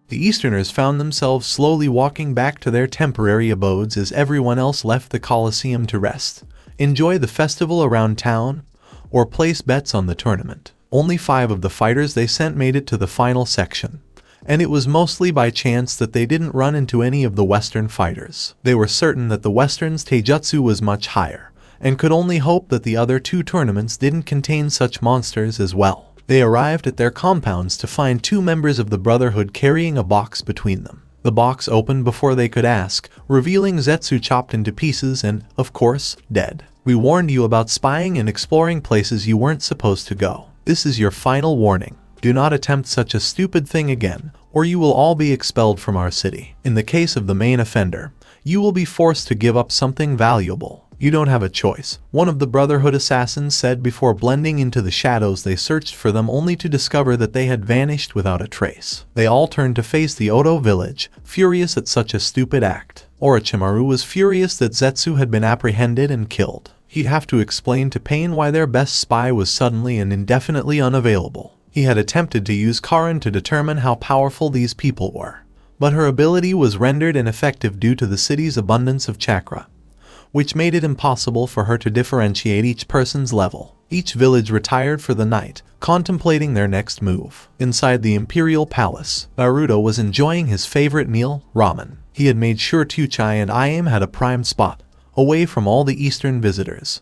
The Easterners found themselves slowly walking back to their temporary abodes as everyone else left the Colosseum to rest, enjoy the festival around town, or place bets on the tournament. Only 5 of the fighters they sent made it to the final section, and it was mostly by chance that they didn't run into any of the Western fighters. They were certain that the Western's taijutsu was much higher, and could only hope that the other 2 tournaments didn't contain such monsters as well. They arrived at their compounds to find 2 members of the Brotherhood carrying a box between them. The box opened before they could ask, revealing Zetsu chopped into pieces and, of course, dead. We warned you about spying and exploring places you weren't supposed to go. This is your final warning. Do not attempt such a stupid thing again, or you will all be expelled from our city. In the case of the main offender, you will be forced to give up something valuable. You don't have a choice, one of the Brotherhood assassins said before blending into the shadows. They searched for them only to discover that they had vanished without a trace. They all turned to face the Oto village, furious at such a stupid act. Orochimaru was furious that Zetsu had been apprehended and killed. He'd have to explain to Pain why their best spy was suddenly and indefinitely unavailable. He had attempted to use Karin to determine how powerful these people were, but her ability was rendered ineffective due to the city's abundance of chakra, which made it impossible for her to differentiate each person's level. Each village retired for the night, contemplating their next move. Inside the Imperial Palace, Naruto was enjoying his favorite meal, ramen. He had made sure Tuchai and Iam had a prime spot, away from all the Eastern visitors,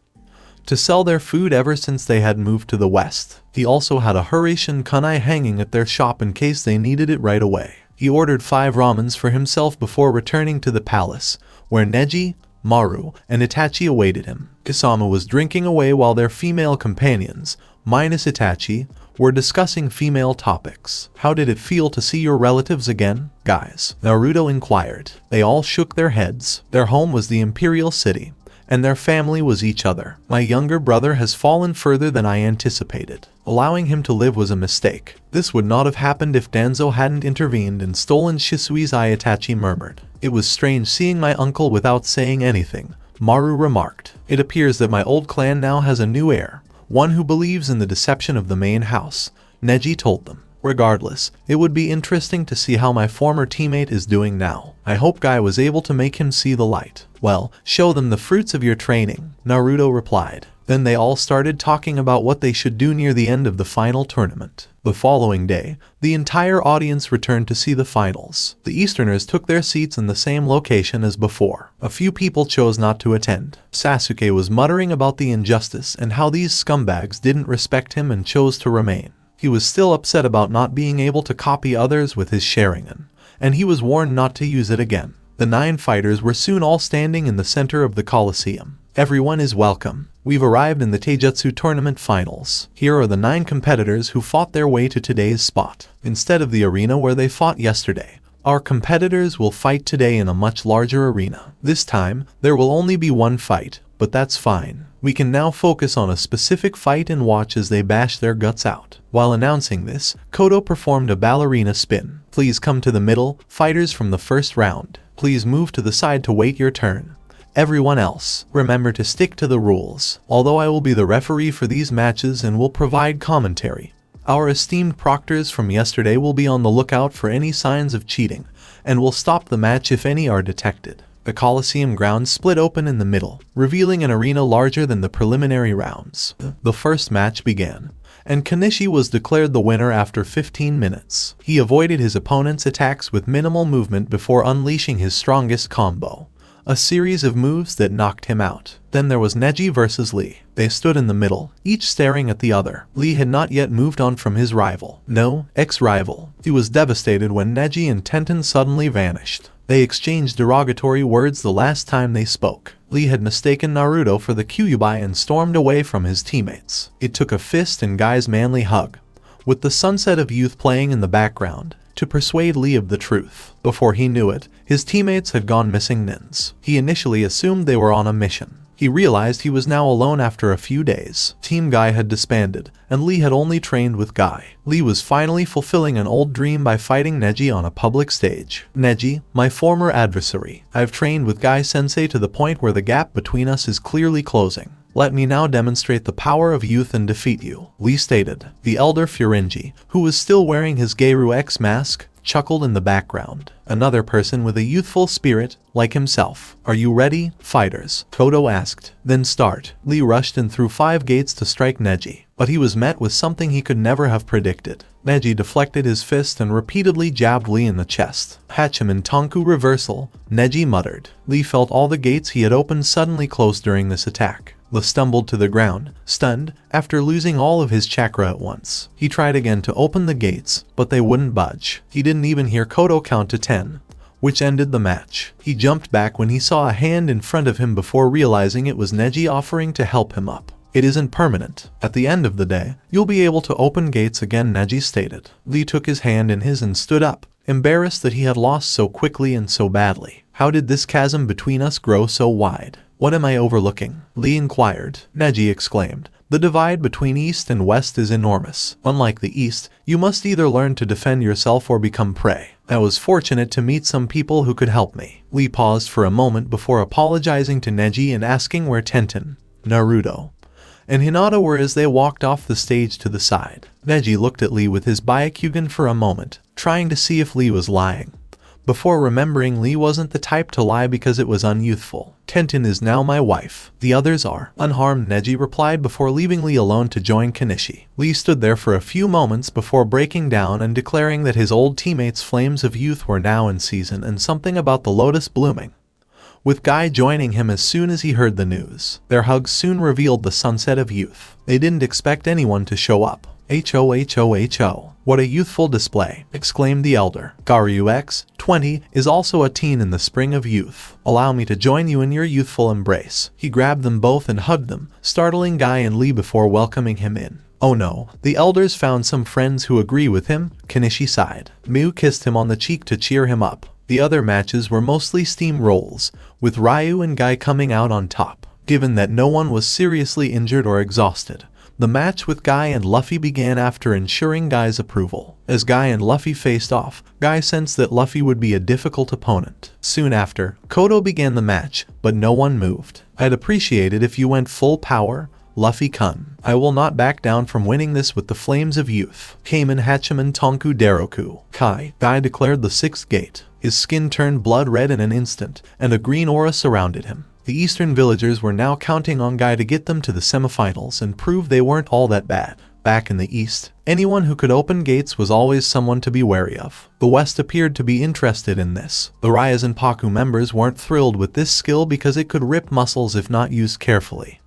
to sell their food ever since they had moved to the west. He also had a Harishin kunai hanging at their shop in case they needed it right away. He ordered 5 ramens for himself before returning to the palace, where Neji, Maru, and Itachi awaited him. Kisama was drinking away while their female companions, minus Itachi, were discussing female topics. How did it feel to see your relatives again, guys? Naruto inquired. They all shook their heads. Their home was the Imperial City, and their family was each other. My younger brother has fallen further than I anticipated. Allowing him to live was a mistake. This would not have happened if Danzo hadn't intervened and stolen Shisui's eye, Itachi murmured. It was strange seeing my uncle without saying anything, Maru remarked. It appears that my old clan now has a new heir, one who believes in the deception of the main house, Neji told them. Regardless, it would be interesting to see how my former teammate is doing now. I hope Guy was able to make him see the light. Well, show them the fruits of your training, Naruto replied. Then they all started talking about what they should do near the end of the final tournament. The following day, the entire audience returned to see the finals. The Easterners took their seats in the same location as before. A few people chose not to attend. Sasuke was muttering about the injustice and how these scumbags didn't respect him and chose to remain. He was still upset about not being able to copy others with his Sharingan, and he was warned not to use it again. The 9 fighters were soon all standing in the center of the Colosseum. Everyone is welcome. We've arrived in the Taijutsu tournament finals. Here are the 9 competitors who fought their way to today's spot. Instead of the arena where they fought yesterday, our competitors will fight today in a much larger arena. This time, there will only be 1 fight, but that's fine. We can now focus on a specific fight and watch as they bash their guts out. While announcing this, Kodo performed a ballerina spin. Please come to the middle, fighters from the first round. Please move to the side to wait your turn. Everyone else, remember to stick to the rules. Although I will be the referee for these matches and will provide commentary, our esteemed proctors from yesterday will be on the lookout for any signs of cheating, and will stop the match if any are detected. The Colosseum grounds split open in the middle, revealing an arena larger than the preliminary rounds. The first match began, and Kanishi was declared the winner after 15 minutes. He avoided his opponent's attacks with minimal movement before unleashing his strongest combo, a series of moves that knocked him out. Then there was Neji versus Lee. They stood in the middle, each staring at the other. Lee had not yet moved on from his rival. No, ex-rival. He was devastated when Neji and Tenten suddenly vanished. They exchanged derogatory words the last time they spoke. Lee had mistaken Naruto for the Kyuubi and stormed away from his teammates. It took a fist and Guy's manly hug, with the sunset of youth playing in the background, to persuade Lee of the truth. Before he knew it, his teammates had gone missing nins. He initially assumed they were on a mission. He realized he was now alone after a few days. Team Guy had disbanded, and Lee had only trained with Guy. Lee was finally fulfilling an old dream by fighting Neji on a public stage. Neji, my former adversary, I've trained with Guy-sensei to the point where the gap between us is clearly closing. Let me now demonstrate the power of youth and defeat you, Lee stated. The elder Furinji, who was still wearing his Geiru X mask, chuckled in the background. Another person with a youthful spirit, like himself. "Are you ready, fighters?" Kodo asked. "Then start." Lee rushed in through 5 gates to strike Neji, but he was met with something he could never have predicted. Neji deflected his fist and repeatedly jabbed Lee in the chest. "Hachiman Tonku reversal," Neji muttered. Lee felt all the gates he had opened suddenly close during this attack. Lee stumbled to the ground, stunned, after losing all of his chakra at once. He tried again to open the gates, but they wouldn't budge. He didn't even hear Kodo count to 10, which ended the match. He jumped back when he saw a hand in front of him before realizing it was Neji offering to help him up. "It isn't permanent. At the end of the day, you'll be able to open gates again," Neji stated. Lee took his hand in his and stood up, embarrassed that he had lost so quickly and so badly. "How did this chasm between us grow so wide? What am I overlooking?" Lee inquired. Neji exclaimed. "The divide between East and West is enormous. Unlike the East, you must either learn to defend yourself or become prey. I was fortunate to meet some people who could help me." Lee paused for a moment before apologizing to Neji and asking where Tenten, Naruto, and Hinata were as they walked off the stage to the side. Neji looked at Lee with his Byakugan for a moment, trying to see if Lee was lying, before remembering Lee wasn't the type to lie because it was unyouthful. "Tenten is now my wife. The others are unharmed," Neji replied before leaving Lee alone to join Kanishi. Lee stood there for a few moments before breaking down and declaring that his old teammates' flames of youth were now in season and something about the lotus blooming, with Guy joining him as soon as he heard the news. Their hugs soon revealed the sunset of youth. They didn't expect anyone to show up. "Ho, what a youthful display," exclaimed the elder. "Garyu X, 20, is also a teen in the spring of youth. Allow me to join you in your youthful embrace." He grabbed them both and hugged them, startling Guy and Lee before welcoming him in. "Oh no, the elders found some friends who agree with him," Kanishi sighed. Miu kissed him on the cheek to cheer him up. The other matches were mostly steam rolls, with Ryu and Guy coming out on top. Given that no one was seriously injured or exhausted, the match with Guy and Luffy began after ensuring Guy's approval. As Guy and Luffy faced off, Guy sensed that Luffy would be a difficult opponent. Soon after, Kodo began the match, but no one moved. "I'd appreciate it if you went full power, Luffy-kun. I will not back down from winning this with the flames of youth." Kamen Hachiman Tonku Deroku. Guy declared the 6th gate. His skin turned blood red in an instant, and a green aura surrounded him. The eastern villagers were now counting on Guy to get them to the semifinals and prove they weren't all that bad. Back in the east, anyone who could open gates was always someone to be wary of. The west appeared to be interested in this. The Ryzen Paku members weren't thrilled with this skill because it could rip muscles if not used carefully,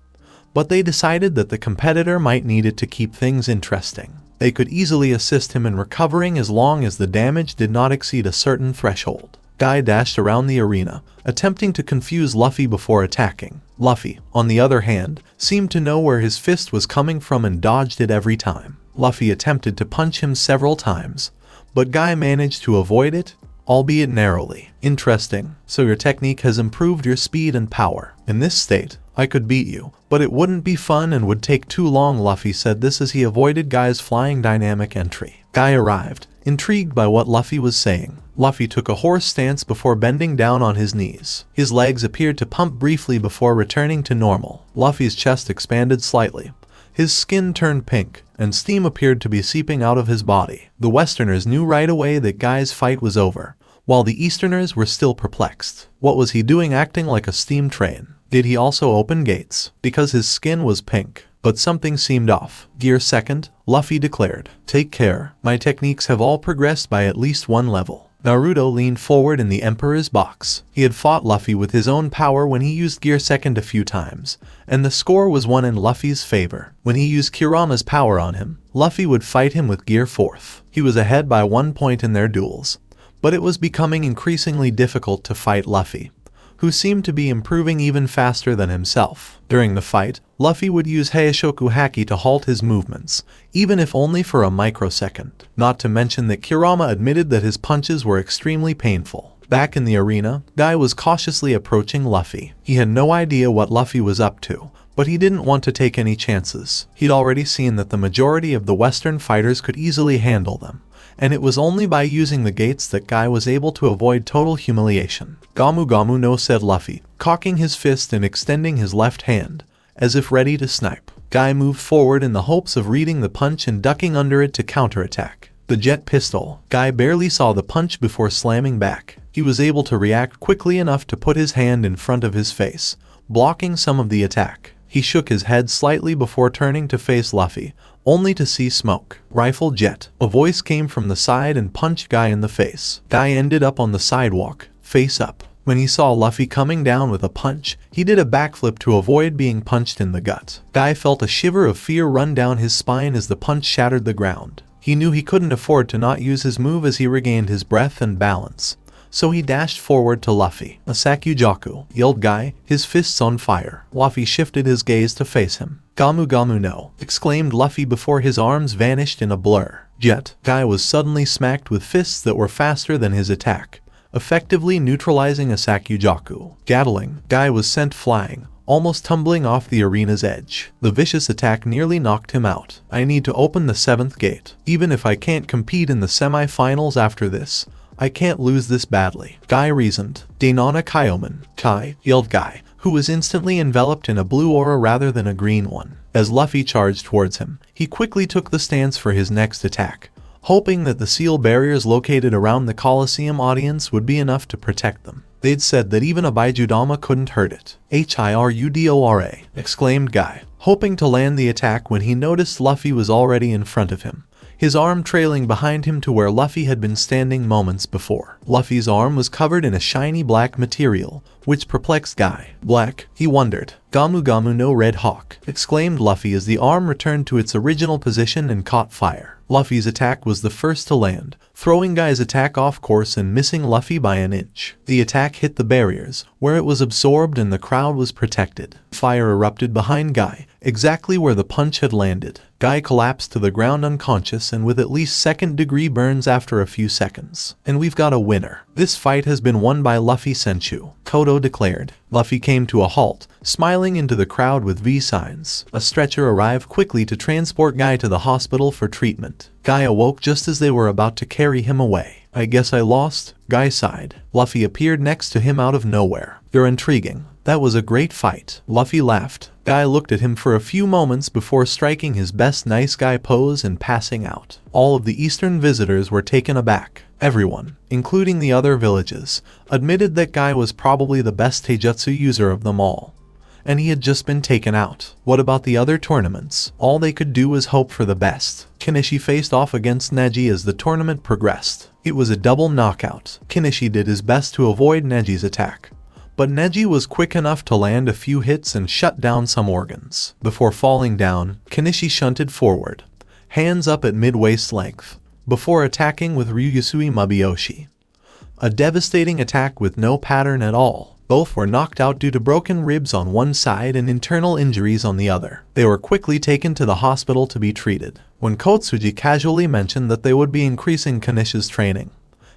but they decided that the competitor might need it to keep things interesting. They could easily assist him in recovering as long as the damage did not exceed a certain threshold. Guy dashed around the arena, attempting to confuse Luffy before attacking. Luffy, on the other hand, seemed to know where his fist was coming from and dodged it every time. Luffy attempted to punch him several times, but Guy managed to avoid it, albeit narrowly. "Interesting, so your technique has improved your speed and power. In this state, I could beat you, but it wouldn't be fun and would take too long." Luffy said this as he avoided Guy's flying dynamic entry. Guy arrived, intrigued by what Luffy was saying. Luffy took a horse stance before bending down on his knees. His legs appeared to pump briefly before returning to normal. Luffy's chest expanded slightly. His skin turned pink, and steam appeared to be seeping out of his body. The Westerners knew right away that Guy's fight was over, while the Easterners were still perplexed. What was he doing acting like a steam train? Did he also open gates? Because his skin was pink. But something seemed off. "Gear 2nd, Luffy declared. "Take care, my techniques have all progressed by at least 1 level." Naruto leaned forward in the Emperor's box. He had fought Luffy with his own power when he used Gear 2nd a few times, and the score was one in Luffy's favor. When he used Kurama's power on him, Luffy would fight him with Gear 4th. He was ahead by 1 point in their duels, but it was becoming increasingly difficult to fight Luffy, who seemed to be improving even faster than himself. During the fight, Luffy would use Heishoku Haki to halt his movements, even if only for a microsecond. Not to mention that Kurama admitted that his punches were extremely painful. Back in the arena, Guy was cautiously approaching Luffy. He had no idea what Luffy was up to, but he didn't want to take any chances. He'd already seen that the majority of the Western fighters could easily handle them, and it was only by using the gates that Guy was able to avoid total humiliation. "Gamu Gamu no," said Luffy, cocking his fist and extending his left hand, as if ready to snipe. Guy moved forward in the hopes of reading the punch and ducking under it to counterattack. The jet pistol. Guy barely saw the punch before slamming back. He was able to react quickly enough to put his hand in front of his face, blocking some of the attack. He shook his head slightly before turning to face Luffy, only to see smoke. Rifle jet. A voice came from the side and punched Guy in the face. Guy ended up on the sidewalk, face up. When he saw Luffy coming down with a punch, he did a backflip to avoid being punched in the gut. Guy felt a shiver of fear run down his spine as the punch shattered the ground. He knew he couldn't afford to not use his move as he regained his breath and balance. So he dashed forward to Luffy. "A Sakujaku," yelled Guy, his fists on fire. Luffy shifted his gaze to face him. "Gamu Gamu no," exclaimed Luffy before his arms vanished in a blur. Jet. Guy was suddenly smacked with fists that were faster than his attack, effectively neutralizing a Sakujaku. Gatling. Guy was sent flying, almost tumbling off the arena's edge. The vicious attack nearly knocked him out. "I need to open the 7th gate. Even if I can't compete in the semi-finals after this, I can't lose this badly," Guy reasoned. "Dainana Kyomen." "Kai," yelled Guy, who was instantly enveloped in a blue aura rather than a green one. As Luffy charged towards him, he quickly took the stance for his next attack, hoping that the seal barriers located around the Coliseum audience would be enough to protect them. They'd said that even a Baijudama couldn't hurt it. "Hirudora," exclaimed Guy, hoping to land the attack when he noticed Luffy was already in front of him, his arm trailing behind him to where Luffy had been standing moments before. Luffy's arm was covered in a shiny black material, which perplexed Guy. "Black?" he wondered. "Gamu Gamu no Red Hawk," exclaimed Luffy as the arm returned to its original position and caught fire. Luffy's attack was the first to land, throwing Guy's attack off course and missing Luffy by an inch. The attack hit the barriers, where it was absorbed and the crowd was protected. Fire erupted behind Guy, exactly where the punch had landed. Guy collapsed to the ground unconscious and with at least second-degree burns after a few seconds. "And we've got a winner. This fight has been won by Luffy Senchu," Kodo declared. Luffy came to a halt, smiling into the crowd with V signs. A stretcher arrived quickly to transport Guy to the hospital for treatment. Guy awoke just as they were about to carry him away. "I guess I lost," Guy sighed. Luffy appeared next to him out of nowhere. "You're intriguing. That was a great fight." Luffy laughed. Guy looked at him for a few moments before striking his best nice guy pose and passing out. All of the eastern visitors were taken aback. Everyone, including the other villages, admitted that Guy was probably the best taijutsu user of them all, and he had just been taken out. What about the other tournaments? All they could do was hope for the best. Kenichi faced off against Neji as the tournament progressed. It was a double knockout. Kenichi did his best to avoid Neji's attack, but Neji was quick enough to land a few hits and shut down some organs. Before falling down, Kenichi shunted forward, hands up at mid-waist length, before attacking with Ryusui Mabiyoshi. A devastating attack with no pattern at all. Both were knocked out due to broken ribs on one side and internal injuries on the other. They were quickly taken to the hospital to be treated. When Kotsuji casually mentioned that they would be increasing Kenichi's training,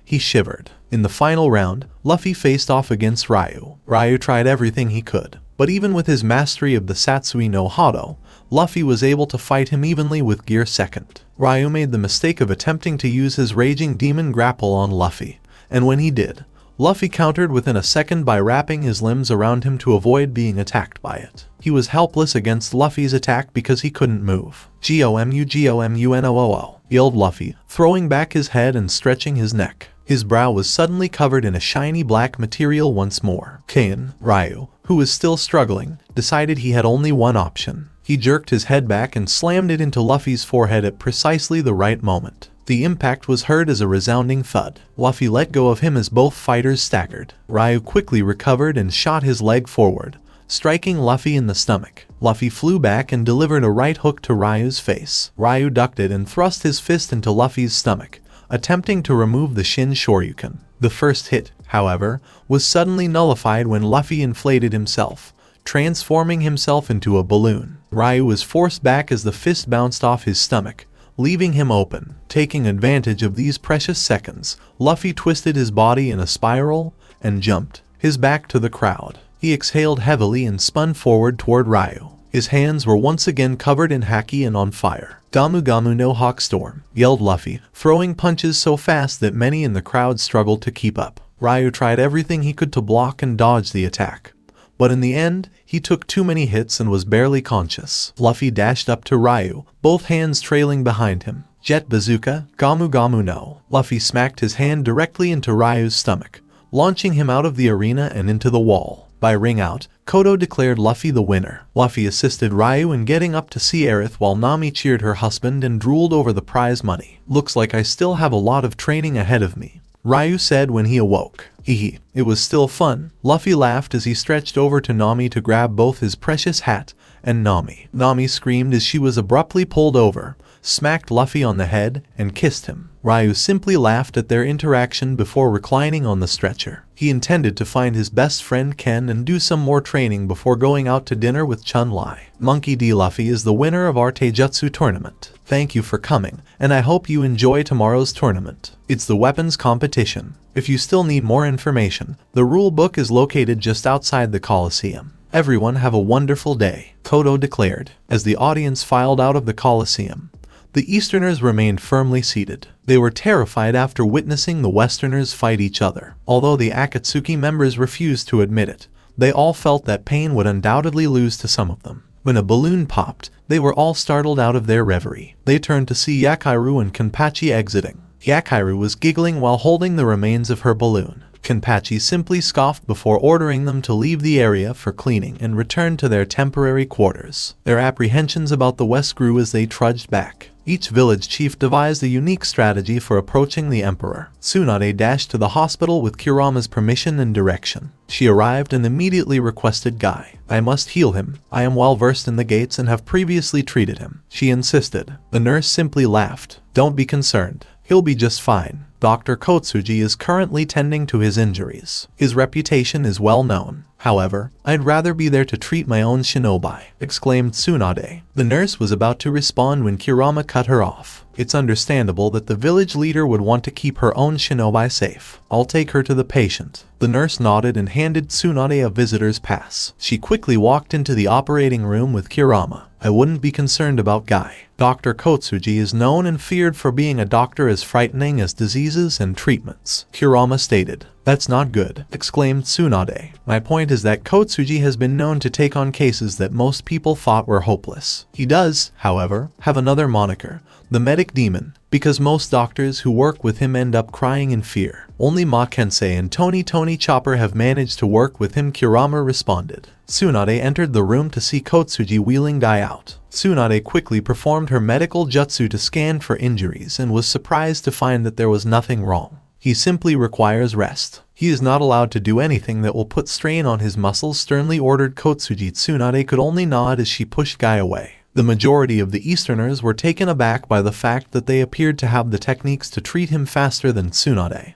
he shivered. In the final round, Luffy faced off against Ryu. Ryu tried everything he could, but even with his mastery of the Satsui no Hado, Luffy was able to fight him evenly with Gear Second. Ryu made the mistake of attempting to use his Raging Demon grapple on Luffy, and when he did, Luffy countered within a second by wrapping his limbs around him to avoid being attacked by it. He was helpless against Luffy's attack because he couldn't move. "Gomu yelled Luffy, throwing back his head and stretching his neck. His brow was suddenly covered in a shiny black material once more. Kain, Ryu, who was still struggling, decided he had only one option. He jerked his head back and slammed it into Luffy's forehead at precisely the right moment. The impact was heard as a resounding thud. Luffy let go of him as both fighters staggered. Ryu quickly recovered and shot his leg forward, striking Luffy in the stomach. Luffy flew back and delivered a right hook to Ryu's face. Ryu ducked it and thrust his fist into Luffy's stomach, attempting to remove the Shin Shoryuken. The first hit, however, was suddenly nullified when Luffy inflated himself, transforming himself into a balloon. Ryu was forced back as the fist bounced off his stomach, leaving him open. Taking advantage of these precious seconds, Luffy twisted his body in a spiral and jumped, his back to the crowd. He exhaled heavily and spun forward toward Ryu. His hands were once again covered in haki and on fire. "Gamu Gamu no Hawkstorm," yelled Luffy, throwing punches so fast that many in the crowd struggled to keep up. Ryu tried everything he could to block and dodge the attack, but in the end, he took too many hits and was barely conscious. Luffy dashed up to Ryu, both hands trailing behind him. Jet Bazooka, Gamu Gamu no. Luffy smacked his hand directly into Ryu's stomach, launching him out of the arena and into the wall. By ring out, Kodo declared Luffy the winner. Luffy assisted Ryu in getting up to see Aerith while Nami cheered her husband and drooled over the prize money. Looks like I still have a lot of training ahead of me, Ryu said when he awoke. Hehe, it was still fun. Luffy laughed as he stretched over to Nami to grab both his precious hat and Nami. Nami screamed as she was abruptly pulled over, smacked Luffy on the head, and kissed him. Ryu simply laughed at their interaction before reclining on the stretcher. He intended to find his best friend Ken and do some more training before going out to dinner with Chun-Li. Monkey D. Luffy is the winner of our Taijutsu tournament. Thank you for coming, and I hope you enjoy tomorrow's tournament. It's the weapons competition. If you still need more information, the rule book is located just outside the Coliseum. Everyone have a wonderful day, Kodo declared. As the audience filed out of the Coliseum, the Easterners remained firmly seated. They were terrified after witnessing the Westerners fight each other. Although the Akatsuki members refused to admit it, they all felt that pain would undoubtedly lose to some of them. When a balloon popped, they were all startled out of their reverie. They turned to see Yakiru and Kenpachi exiting. Yakiru was giggling while holding the remains of her balloon. Kenpachi simply scoffed before ordering them to leave the area for cleaning and return to their temporary quarters. Their apprehensions about the West grew as they trudged back. Each village chief devised a unique strategy for approaching the emperor. Tsunade dashed to the hospital with Kurama's permission and direction. She arrived and immediately requested Guy. I must heal him. I am well versed in the gates and have previously treated him, she insisted. The nurse simply laughed. Don't be concerned. He'll be just fine. Dr. Kotsuji is currently tending to his injuries. His reputation is well known. However, I'd rather be there to treat my own shinobi, exclaimed Tsunade. The nurse was about to respond when Kurama cut her off. It's understandable that the village leader would want to keep her own shinobi safe. I'll take her to the patient. The nurse nodded and handed Tsunade a visitor's pass. She quickly walked into the operating room with Kurama. I wouldn't be concerned about Guy. Dr. Kotsuji is known and feared for being a doctor as frightening as diseases and treatments, Kurama stated. That's not good, exclaimed Tsunade. My point is that Kotsuji has been known to take on cases that most people thought were hopeless. He does, however, have another moniker, the medic demon, because most doctors who work with him end up crying in fear. Only Makensei and Tony Chopper have managed to work with him, Kurama responded. Tsunade entered the room to see Kotsuji wheeling Guy out. Tsunade quickly performed her medical jutsu to scan for injuries and was surprised to find that there was nothing wrong. He simply requires rest. He is not allowed to do anything that will put strain on his muscles, sternly ordered Kotsuji. Tsunade could only nod as she pushed Guy away. The majority of the Easterners were taken aback by the fact that they appeared to have the techniques to treat him faster than Tsunade.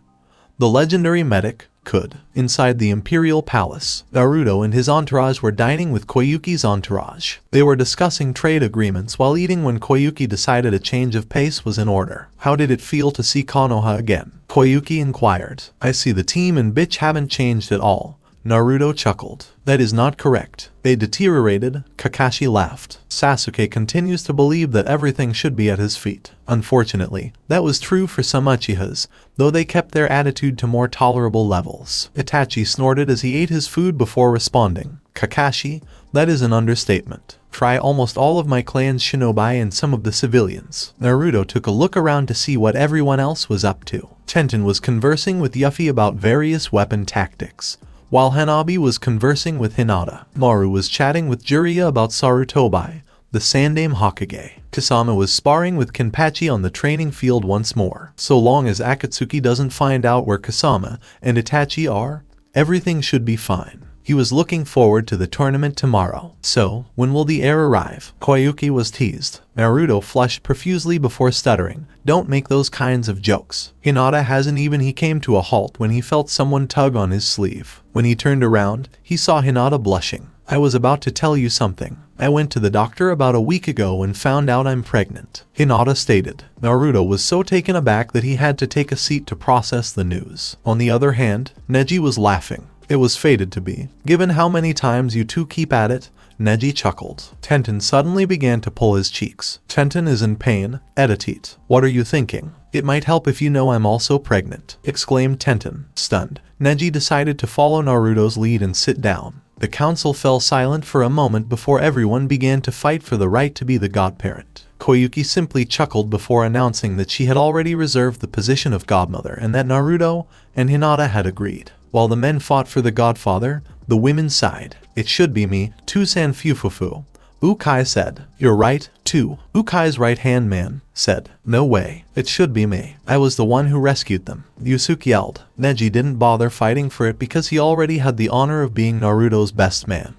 The legendary medic could. Inside the Imperial Palace, Naruto and his entourage were dining with Koyuki's entourage. They were discussing trade agreements while eating when Koyuki decided a change of pace was in order. How did it feel to see Konoha again? Koyuki inquired. I see the team and bitch haven't changed at all. Naruto chuckled. That is not correct. They deteriorated, Kakashi laughed. Sasuke continues to believe that everything should be at his feet. Unfortunately, that was true for some Uchihas, though they kept their attitude to more tolerable levels. Itachi snorted as he ate his food before responding. Kakashi, that is an understatement. Try almost all of my clan's shinobi and some of the civilians. Naruto took a look around to see what everyone else was up to. Tenten was conversing with Yuffie about various weapon tactics, while Hanabi was conversing with Hinata. Maru was chatting with Jiraiya about Sarutobi, the Sandaime Hokage. Kasama was sparring with Kenpachi on the training field once more. So long as Akatsuki doesn't find out where Kasama and Itachi are, everything should be fine. He was looking forward to the tournament tomorrow. So, when will the heir arrive? Koyuki was teased. Naruto flushed profusely before stuttering. Don't make those kinds of jokes. Hinata hasn't even. He came to a halt when he felt someone tug on his sleeve. When he turned around, he saw Hinata blushing. I was about to tell you something. I went to the doctor about a week ago and found out I'm pregnant, Hinata stated. Naruto was so taken aback that he had to take a seat to process the news. On the other hand, Neji was laughing. It was fated to be. Given how many times you two keep at it, Neji chuckled. Tenten suddenly began to pull his cheeks. Tenten is in pain, Editate. What are you thinking? It might help if you know I'm also pregnant, exclaimed Tenten. Stunned, Neji decided to follow Naruto's lead and sit down. The council fell silent for a moment before everyone began to fight for the right to be the godparent. Koyuki simply chuckled before announcing that she had already reserved the position of godmother and that Naruto and Hinata had agreed. While the men fought for the godfather, the women sighed. "It should be me, Tusan Fufufu," Ukai said. "You're right, too." Ukai's right-hand man said, "No way, it should be me. I was the one who rescued them." Yusuke yelled. Neji didn't bother fighting for it because he already had the honor of being Naruto's best man,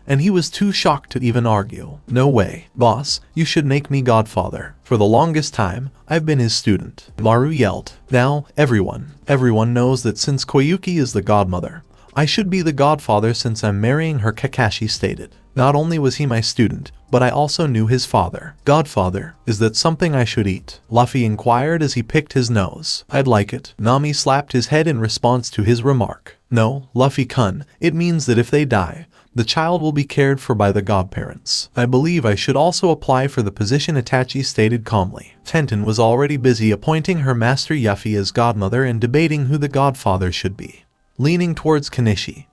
and he was too shocked to even argue. "No way, boss, you should make me godfather. For the longest time, I've been his student," Maru yelled. "Now, everyone knows that since Koyuki is the godmother, I should be the godfather since I'm marrying her," Kakashi stated. "Not only was he my student, but I also knew his father." "Godfather, is that something I should eat?" Luffy inquired as he picked his nose. "I'd like it." Nami slapped his head in response to his remark. "No, Luffy-kun, it means that if they die, the child will be cared for by the godparents. I believe I should also apply for the position," Itachi stated calmly. Tenten was already busy appointing her master Yuffie as godmother and debating who the godfather should be, leaning towards Kanishi.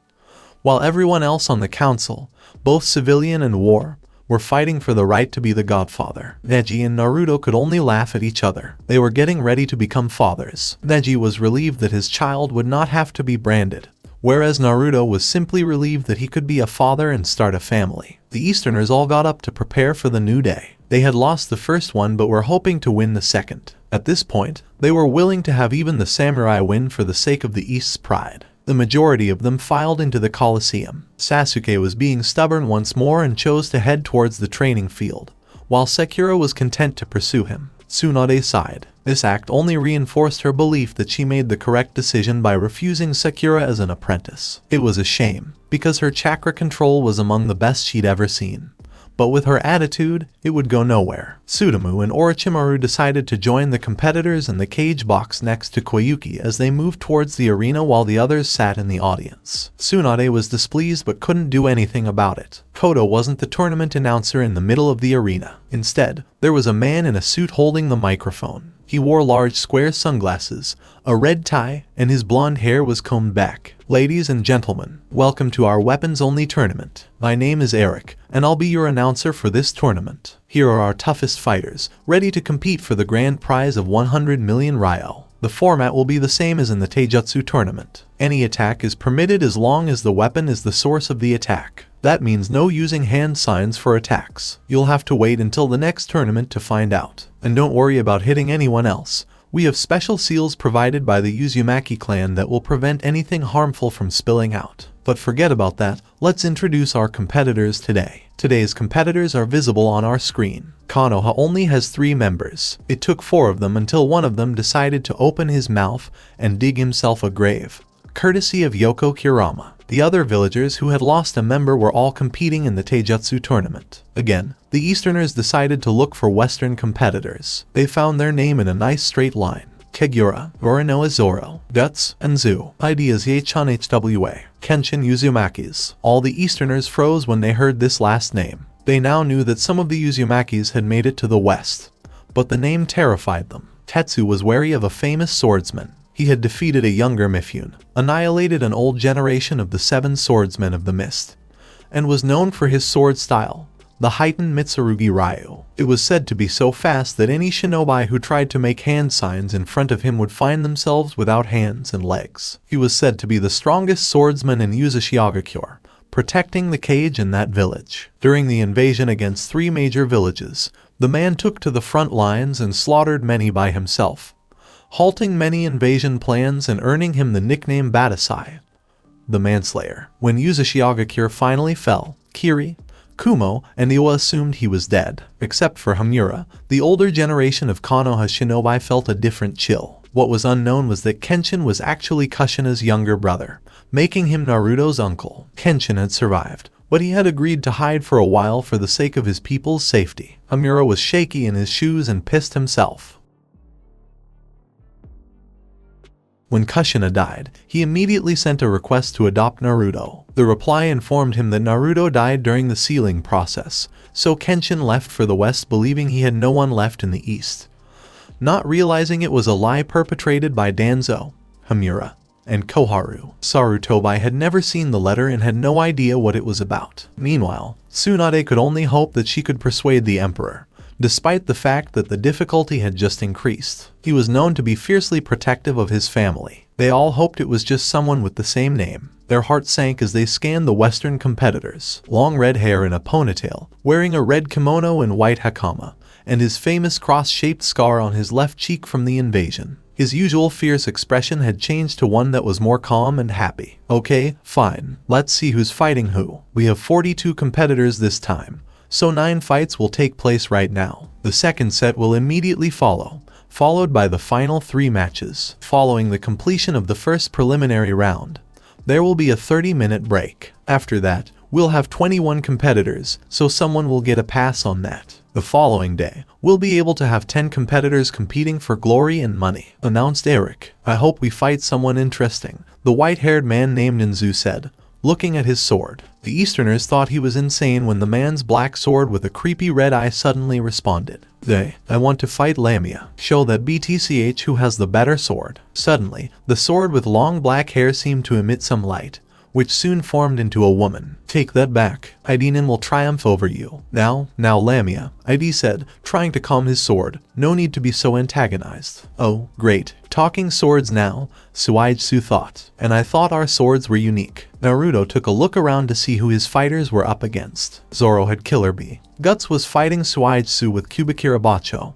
While everyone else on the council, both civilian and war, were fighting for the right to be the godfather. Neji and Naruto could only laugh at each other. They were getting ready to become fathers. Neji was relieved that his child would not have to be branded, whereas Naruto was simply relieved that he could be a father and start a family. The Easterners all got up to prepare for the new day. They had lost the first one but were hoping to win the second. At this point, they were willing to have even the samurai win for the sake of the East's pride. The majority of them filed into the Colosseum. Sasuke was being stubborn once more and chose to head towards the training field, while Sakura was content to pursue him. Tsunade sighed. This act only reinforced her belief that she made the correct decision by refusing Sakura as an apprentice. It was a shame, because her chakra control was among the best she'd ever seen. But with her attitude, it would go nowhere. Tsutomu and Orochimaru decided to join the competitors in the cage box next to Koyuki as they moved towards the arena while the others sat in the audience. Tsunade was displeased but couldn't do anything about it. Kodo wasn't the tournament announcer in the middle of the arena. Instead, there was a man in a suit holding the microphone. He wore large square sunglasses, a red tie, and his blonde hair was combed back. "Ladies and gentlemen, welcome to our weapons-only tournament. My name is Eric, and I'll be your announcer for this tournament. Here are our toughest fighters, ready to compete for the grand prize of 100 million Ryo. The format will be the same as in the Taijutsu tournament. Any attack is permitted as long as the weapon is the source of the attack. That means no using hand signs for attacks. You'll have to wait until the next tournament to find out. And don't worry about hitting anyone else. We have special seals provided by the Uzumaki clan that will prevent anything harmful from spilling out. But forget about that, let's introduce our competitors today. Today's competitors are visible on our screen. Konoha only has 3 members. It took 4 of them until one of them decided to open his mouth and dig himself a grave, courtesy of Yoko Kirama. The other villagers who had lost a member were all competing in the Taijutsu tournament. Again, the Easterners decided to look for Western competitors. They found their name in a nice straight line. Kagura, Rorinoa Zoro, Guts, and Zu. Ideas Yachan HWA, Kenshin Uzumakis. All the Easterners froze when they heard this last name. They now knew that some of the Uzumakis had made it to the West, but the name terrified them. Tetsu was wary of a famous swordsman. He had defeated a younger Mifune, annihilated an old generation of the 7 swordsmen of the Mist, and was known for his sword style, the heightened Mitsurugi Ryu. It was said to be so fast that any shinobi who tried to make hand signs in front of him would find themselves without hands and legs. He was said to be the strongest swordsman in Uzushiogakure, protecting the cage in that village. During the invasion against 3 major villages, the man took to the front lines and slaughtered many by himself, halting many invasion plans and earning him the nickname Batasai, the Manslayer. When Uzushiogakure finally fell, Kiri, Kumo, and Iwa assumed he was dead. Except for Hamura, the older generation of Konoha shinobi felt a different chill. What was unknown was that Kenshin was actually Kushina's younger brother, making him Naruto's uncle. Kenshin had survived, but he had agreed to hide for a while for the sake of his people's safety. Hamura was shaky in his shoes and pissed himself. When Kushina died, he immediately sent a request to adopt Naruto. The reply informed him that Naruto died during the sealing process, so Kenshin left for the west believing he had no one left in the east, not realizing it was a lie perpetrated by Danzo, Hamura, and Koharu. Sarutobi had never seen the letter and had no idea what it was about. Meanwhile, Tsunade could only hope that she could persuade the emperor, despite the fact that the difficulty had just increased. He was known to be fiercely protective of his family. They all hoped it was just someone with the same name. Their hearts sank as they scanned the Western competitors. Long red hair in a ponytail, wearing a red kimono and white hakama, and his famous cross-shaped scar on his left cheek from the invasion. His usual fierce expression had changed to one that was more calm and happy. Okay, fine. Let's see who's fighting who. We have 42 competitors this time, so 9 fights will take place right now. The second set will immediately follow, followed by the final 3 matches. Following the completion of the first preliminary round, there will be a 30-minute break. After that, we'll have 21 competitors, so someone will get a pass on that. The following day, we'll be able to have 10 competitors competing for glory and money, announced Eric. I hope we fight someone interesting, the white-haired man named Nzu said, looking at his sword. The Easterners thought he was insane when the man's black sword with a creepy red eye suddenly responded. I want to fight Lamia. Show that BTCH who has the better sword. Suddenly, the sword with long black hair seemed to emit some light, which soon formed into a woman. Take that back. Idinin will triumph over you. Now Lamia, ID said, trying to calm his sword. No need to be so antagonized. Oh, great. Talking swords now, Suijitsu thought. And I thought our swords were unique. Naruto took a look around to see who his fighters were up against. Zoro had Killer Bee. Guts was fighting Suijitsu with Kubikira Bacho,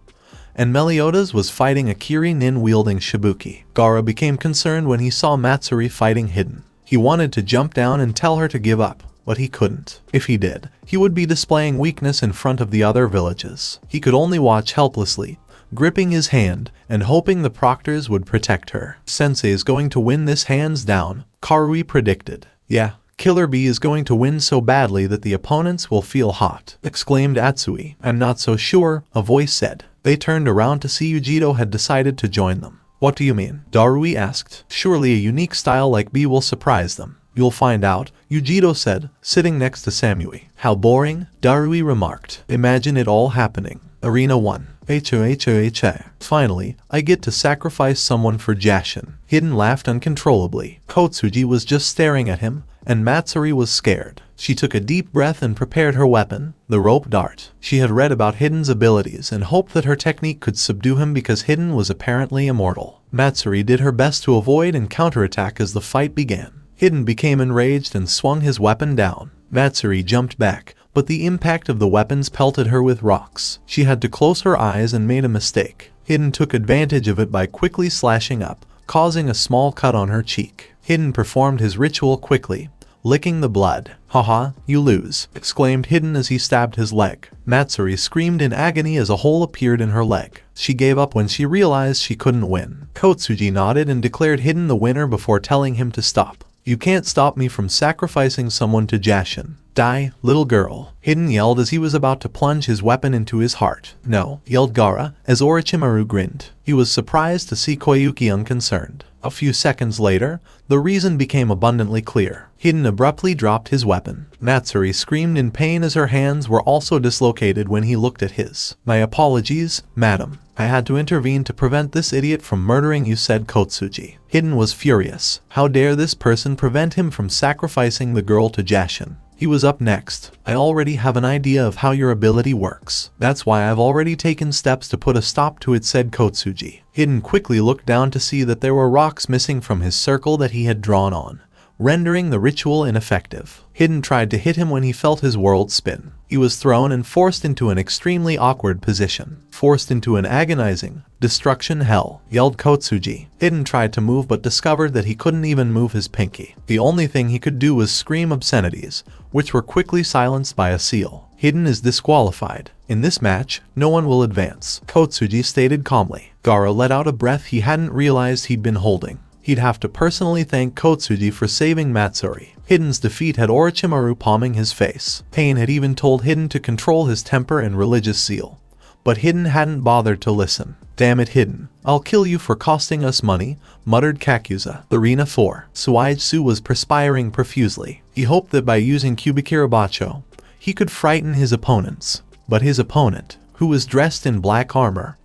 and Meliodas was fighting Akiri Nin wielding Shibuki. Gaara became concerned when he saw Matsuri fighting Hidden. He wanted to jump down and tell her to give up, but he couldn't. If he did, he would be displaying weakness in front of the other villages. He could only watch helplessly, gripping his hand and hoping the proctors would protect her. Sensei's going to win this hands down, Karui predicted. Yeah, Killer Bee is going to win so badly that the opponents will feel hot, exclaimed Atsui. I'm not so sure, a voice said. They turned around to see Yujiro had decided to join them. What do you mean? Darui asked. Surely a unique style like Bee will surprise them. You'll find out, Yujiro said, sitting next to Samui. How boring, Darui remarked. Imagine it all happening. Arena 1. H-O-H-O-H-A. Finally, I get to sacrifice someone for Jashin. Hidden laughed uncontrollably. Kotsuji was just staring at him, and Matsuri was scared. She took a deep breath and prepared her weapon, the rope dart. She had read about Hidden's abilities and hoped that her technique could subdue him because Hidden was apparently immortal. Matsuri did her best to avoid and counterattack as the fight began. Hidden became enraged and swung his weapon down. Matsuri jumped back, but the impact of the weapons pelted her with rocks. She had to close her eyes and made a mistake. Hidden took advantage of it by quickly slashing up, causing a small cut on her cheek. Hidden performed his ritual quickly, licking the blood. Haha, you lose, exclaimed Hidden as he stabbed his leg. Matsuri screamed in agony as a hole appeared in her leg. She gave up when she realized she couldn't win. Kotsuji nodded and declared Hidden the winner before telling him to stop. You can't stop me from sacrificing someone to Jashin. Die, little girl, Hidden yelled as he was about to plunge his weapon into his heart. No, yelled Gaara, as Orochimaru grinned. He was surprised to see Koyuki unconcerned. A few seconds later, the reason became abundantly clear. Hidden abruptly dropped his weapon. Matsuri screamed in pain as her hands were also dislocated when he looked at his. My apologies, madam. I had to intervene to prevent this idiot from murdering you, said Kotsuji. Hidden was furious. How dare this person prevent him from sacrificing the girl to Jashin? He was up next. I already have an idea of how your ability works. That's why I've already taken steps to put a stop to it, said Kotsuji. Hidden quickly looked down to see that there were rocks missing from his circle that he had drawn on, rendering the ritual ineffective. Hidden tried to hit him when he felt his world spin. He was thrown and forced into an extremely awkward position. Forced into an agonizing destruction hell, yelled Kotsuji. Hidden tried to move but discovered that he couldn't even move his pinky. The only thing he could do was scream obscenities, which were quickly silenced by a seal. Hidden is disqualified. In this match, no one will advance, Kotsuji stated calmly. Gaara let out a breath he hadn't realized he'd been holding. He'd have to personally thank Kotsuji for saving Matsuri. Hidden's defeat had Orochimaru palming his face. Pain had even told Hidden to control his temper and religious zeal, but Hidden hadn't bothered to listen. Damn it, Hidden. I'll kill you for costing us money, muttered Kakuza. Arena 4. Suijitsu was perspiring profusely. He hoped that by using Kubikira Bacho, he could frighten his opponents. But his opponent, who was dressed in black armor,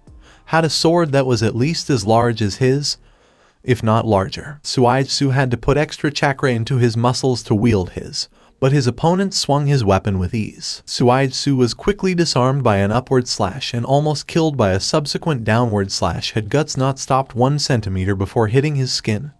had a sword that was at least as large as his, if not larger. Suijitsu had to put extra chakra into his muscles to wield his but his opponent swung his weapon with ease. Suigetsu was quickly disarmed by an upward slash and almost killed by a subsequent downward slash had Guts not stopped 1 centimeter before hitting his skin,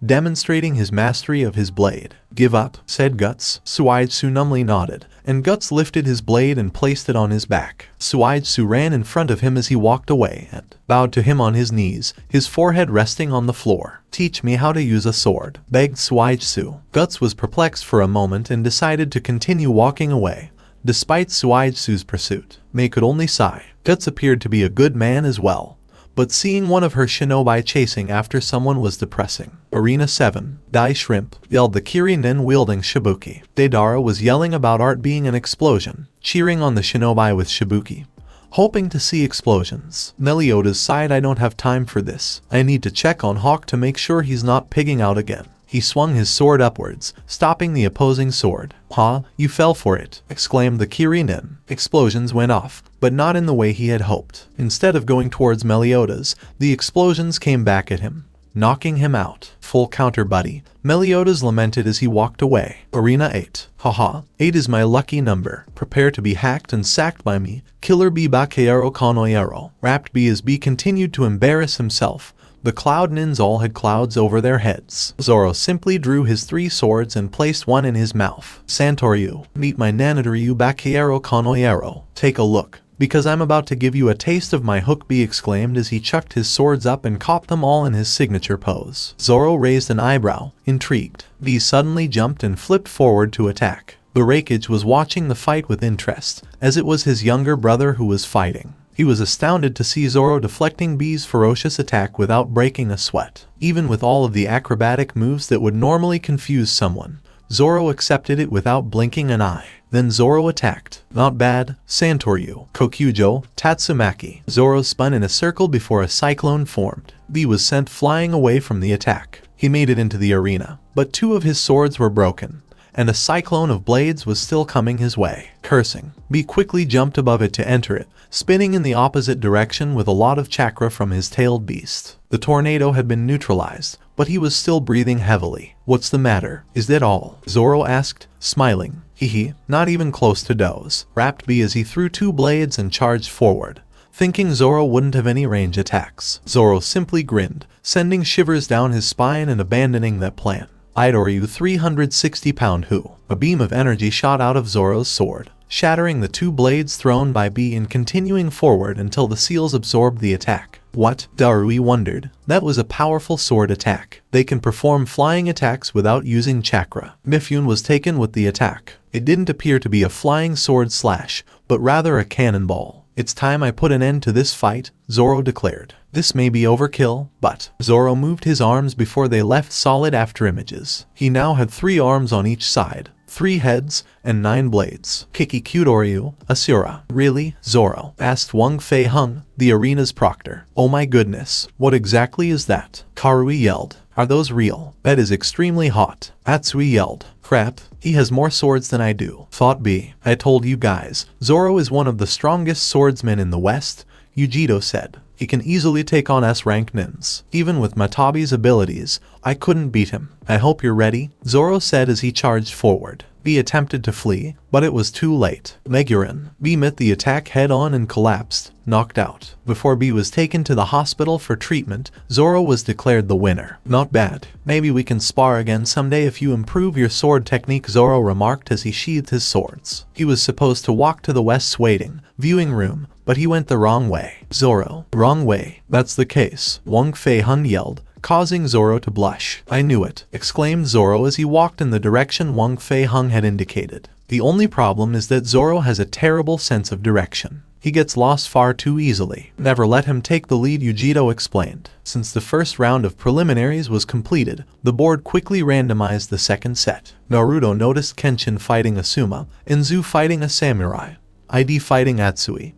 demonstrating his mastery of his blade. "Give up," said Guts. Suigetsu numbly nodded, and Guts lifted his blade and placed it on his back. Suigetsu ran in front of him as he walked away and bowed to him on his knees, his forehead resting on the floor. "Teach me how to use a sword," begged Suigetsu. Guts was perplexed for a moment and decided to continue walking away, despite Suigetsu's pursuit. May could only sigh. Guts appeared to be a good man as well, but seeing one of her shinobi chasing after someone was depressing. Arena 7. "Die shrimp," yelled the Kirinin wielding Shibuki. Deidara was yelling about art being an explosion, cheering on the shinobi with Shibuki, hoping to see explosions. Meliodas sighed, "I don't have time for this. I need to check on Hawk to make sure he's not pigging out again." He swung his sword upwards, stopping the opposing sword. "Ha, you fell for it," exclaimed the Kirinin. Explosions went off, but not in the way he had hoped. Instead of going towards Meliodas, the explosions came back at him, knocking him out. "Full counter, buddy," Meliodas lamented as he walked away. Arena 8. "Haha, 8 is my lucky number. Prepare to be hacked and sacked by me. Killer B Bakearo Kanoyaro." Wrapped B as B continued to embarrass himself. The Cloud Nins all had clouds over their heads. Zoro simply drew his 3 swords and placed one in his mouth. "Santoryu, meet my Nanatoryu Bakearo Kanoyaro. Take a look, because I'm about to give you a taste of my hook," B exclaimed as he chucked his swords up and caught them all in his signature pose. Zoro raised an eyebrow, intrigued. B suddenly jumped and flipped forward to attack. Burakage was watching the fight with interest, as it was his younger brother who was fighting. He was astounded to see Zoro deflecting B's ferocious attack without breaking a sweat. Even with all of the acrobatic moves that would normally confuse someone, Zoro accepted it without blinking an eye. Then Zoro attacked. "Not bad, Santoryu." Kokujo, Tatsumaki. Zoro spun in a circle before a cyclone formed. B was sent flying away from the attack. He made it into the arena, but 2 of his swords were broken, and a cyclone of blades was still coming his way. Cursing, B quickly jumped above it to enter it, spinning in the opposite direction with a lot of chakra from his tailed beast. The tornado had been neutralized, but he was still breathing heavily. "What's the matter? Is that all?" Zoro asked, smiling. "Hehe, not even close to doze," rapped B as he threw 2 blades and charged forward, thinking Zoro wouldn't have any range attacks. Zoro simply grinned, sending shivers down his spine and abandoning that plan. "Idoryu 360-pound who?" A beam of energy shot out of Zoro's sword, shattering the 2 blades thrown by B and continuing forward until the seals absorbed the attack. "What?" Darui wondered. "That was a powerful sword attack. They can perform flying attacks without using chakra." Mifune was taken with the attack. It didn't appear to be a flying sword slash, but rather a cannonball. "It's time I put an end to this fight," Zoro declared. This may be overkill, but Zoro moved his arms before they left solid after images. He now had 3 arms on each side, 3 heads, and 9 blades. "Kiki Kudoryu, Asura." "Really, Zoro?" asked Wang Fei Hung, the arena's proctor. "Oh my goodness, what exactly is that?" Karui yelled. "Are those real? That is extremely hot." Atsui yelled. "Crap, he has more swords than I do." Thought B. "I told you guys, Zoro is one of the strongest swordsmen in the West," Yujito said. "He can easily take on S-rank nins. Even with Matabi's abilities, I couldn't beat him." "I hope you're ready," Zoro said as he charged forward. B attempted to flee, but it was too late. Megurin. B met the attack head-on and collapsed, knocked out. Before B was taken to the hospital for treatment, Zoro was declared the winner. "Not bad. Maybe we can spar again someday if you improve your sword technique," Zoro remarked as he sheathed his swords. He was supposed to walk to the West's waiting viewing room, but he went the wrong way. "Zoro, wrong way." "That's the case," Wang Fei Hung yelled, causing Zoro to blush. "I knew it," exclaimed Zoro as he walked in the direction Wang Fei Hung had indicated. "The only problem is that Zoro has a terrible sense of direction. He gets lost far too easily. Never let him take the lead," Yujito explained. Since the first round of preliminaries was completed, the board quickly randomized the second set. Naruto noticed Kenshin fighting Asuma, Enzu fighting a samurai, ID fighting Atsui,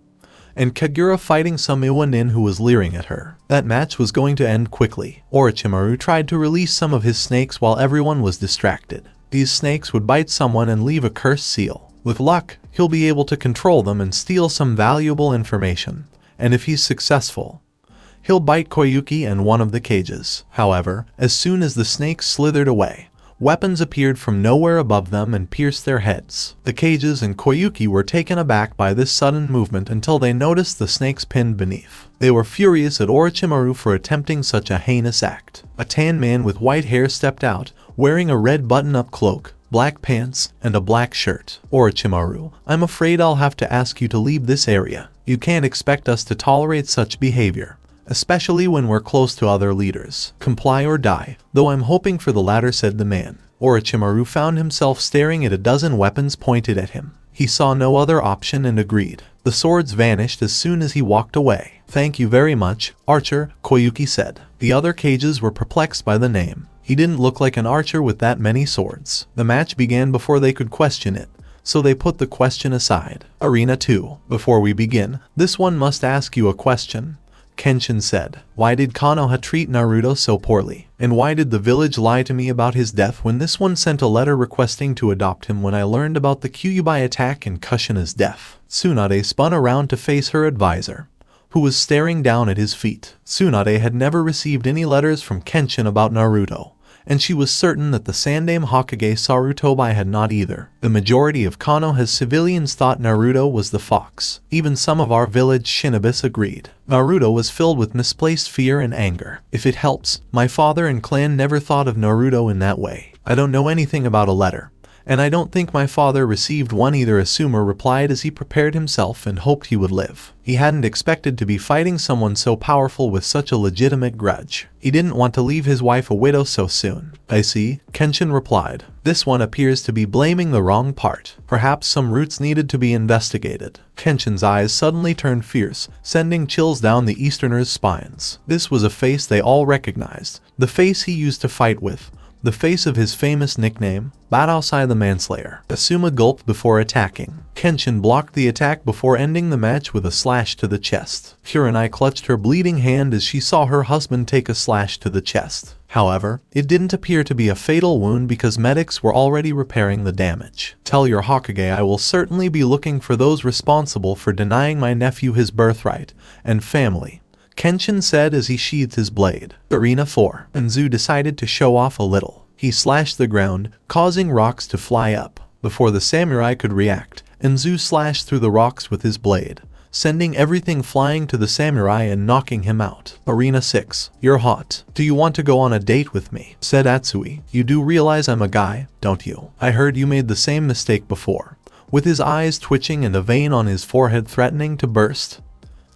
and Kagura fighting some Iwanin who was leering at her. That match was going to end quickly. Orochimaru tried to release some of his snakes while everyone was distracted. These snakes would bite someone and leave a cursed seal. With luck, he'll be able to control them and steal some valuable information. And if he's successful, he'll bite Koyuki and one of the cages. However, as soon as the snakes slithered away, Weapons appeared from nowhere above them and pierced their heads. The cages and Koyuki were taken aback by this sudden movement until they noticed the snakes pinned beneath. They were furious at Orochimaru for attempting such a heinous act. A tan man with white hair stepped out, wearing a red button-up cloak, black pants, and a black shirt. Orochimaru, I'm afraid I'll have to ask you to leave this area. You can't expect us to tolerate such behavior, especially when we're close to other leaders. Comply or die, though I'm hoping for the latter, said the man. Orochimaru found himself staring at a dozen weapons pointed at him. He saw no other option and agreed. The swords vanished as soon as he walked away. Thank you very much, Archer, Koyuki said. The other cages were perplexed by the name. He didn't look like an archer with that many swords. The match began before they could question it, so they put the question aside. Arena 2. Before we begin, this one must ask you a question, Kenshin said. Why did Konoha treat Naruto so poorly? And why did the village lie to me about his death when this one sent a letter requesting to adopt him when I learned about the Kyuubi attack and Kushina's death? Tsunade spun around to face her advisor, who was staring down at his feet. Tsunade had never received any letters from Kenshin about Naruto, and she was certain that the Sandaime Hokage Sarutobi had not either. The majority of Konoha's civilians thought Naruto was the fox. Even some of our village shinobis agreed. Naruto was filled with misplaced fear and anger. If it helps, my father and clan never thought of Naruto in that way. I don't know anything about a letter, and I don't think my father received one either, Asuma replied as he prepared himself and hoped he would live. He hadn't expected to be fighting someone so powerful with such a legitimate grudge. He didn't want to leave his wife a widow so soon. I see, Kenshin replied. This one appears to be blaming the wrong part. Perhaps some roots needed to be investigated. Kenshin's eyes suddenly turned fierce, sending chills down the Easterner's spines. This was a face they all recognized, the face he used to fight with. The face of his famous nickname, Badaosai the Manslayer. Asuma gulped before attacking. Kenshin blocked the attack before ending the match with a slash to the chest. Kurenai clutched her bleeding hand as she saw her husband take a slash to the chest. However, it didn't appear to be a fatal wound because medics were already repairing the damage. Tell your Hokage I will certainly be looking for those responsible for denying my nephew his birthright and family, Kenshin said as he sheathed his blade. Arena 4. Enzu decided to show off a little. He slashed the ground, causing rocks to fly up. Before the samurai could react, Enzu slashed through the rocks with his blade, sending everything flying to the samurai and knocking him out. Arena 6. You're hot. Do you want to go on a date with me? Said Atsui. You do realize I'm a guy, don't you? I heard you made the same mistake before. With his eyes twitching and a vein on his forehead threatening to burst,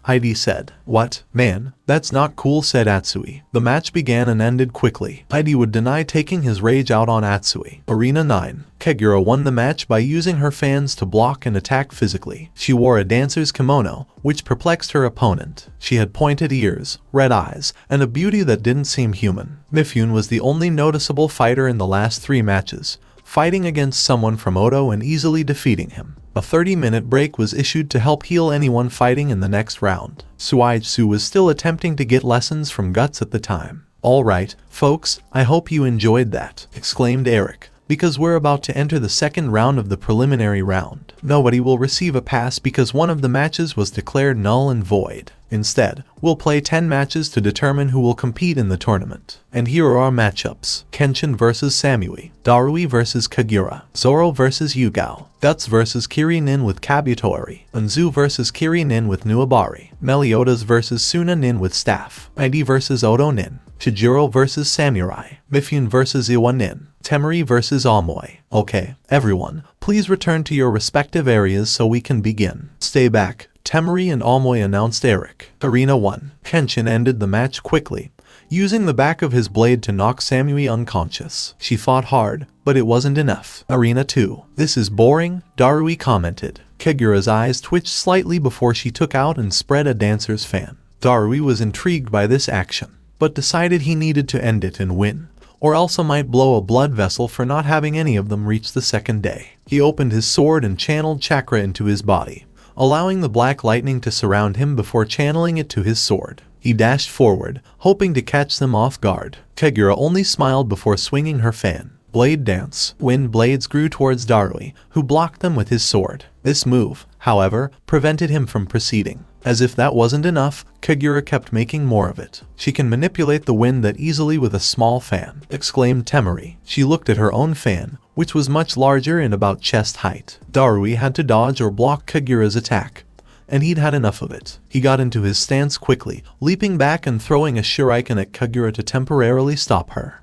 Heidi said. What? Man, that's not cool, said Atsui. The match began and ended quickly. Heidi would deny taking his rage out on Atsui. Arena 9. Kagura won the match by using her fans to block and attack physically. She wore a dancer's kimono, which perplexed her opponent. She had pointed ears, red eyes, and a beauty that didn't seem human. Mifune was the only noticeable fighter in the last 3 matches, fighting against someone from Oto and easily defeating him. A 30-minute break was issued to help heal anyone fighting in the next round. Suigetsu was still attempting to get lessons from Guts at the time. Alright, folks, I hope you enjoyed that, exclaimed Eric, because we're about to enter the second round of the preliminary round. Nobody will receive a pass because one of the matches was declared null and void. Instead, we'll play 10 matches to determine who will compete in the tournament. And here are our matchups. Kenshin vs Samui, Darui vs Kagura, Zoro vs Yugao, Guts vs Kiri-nin with Kabutoari, Enzu vs Kiri-nin with Nuabari, Meliodas vs Suna-nin with Staff, Heidi vs Oto-nin, Chijiro vs Samurai, Mifune vs Iwa-nin, Temari vs Aomoi. Okay, everyone, please return to your respective areas so we can begin. Stay back, Temari and Aomoi, announced Eric. Arena 1. Kenshin ended the match quickly, using the back of his blade to knock Samui unconscious. She fought hard, but it wasn't enough. Arena 2. This is boring, Darui commented. Kagura's eyes twitched slightly before she took out and spread a dancer's fan. Darui was intrigued by this action, but decided he needed to end it and win, or else I might blow a blood vessel for not having any of them reach the second day. He opened his sword and channeled chakra into his body, allowing the black lightning to surround him before channeling it to his sword. He dashed forward, hoping to catch them off guard. Kagura only smiled before swinging her fan. Blade dance. Wind blades grew towards Darui, who blocked them with his sword. This move, however, prevented him from proceeding. As if that wasn't enough, Kagura kept making more of it. She can manipulate the wind that easily with a small fan, exclaimed Temari. She looked at her own fan, which was much larger and about chest height. Darui had to dodge or block Kagura's attack, and he'd had enough of it. He got into his stance quickly, leaping back and throwing a shuriken at Kagura to temporarily stop her.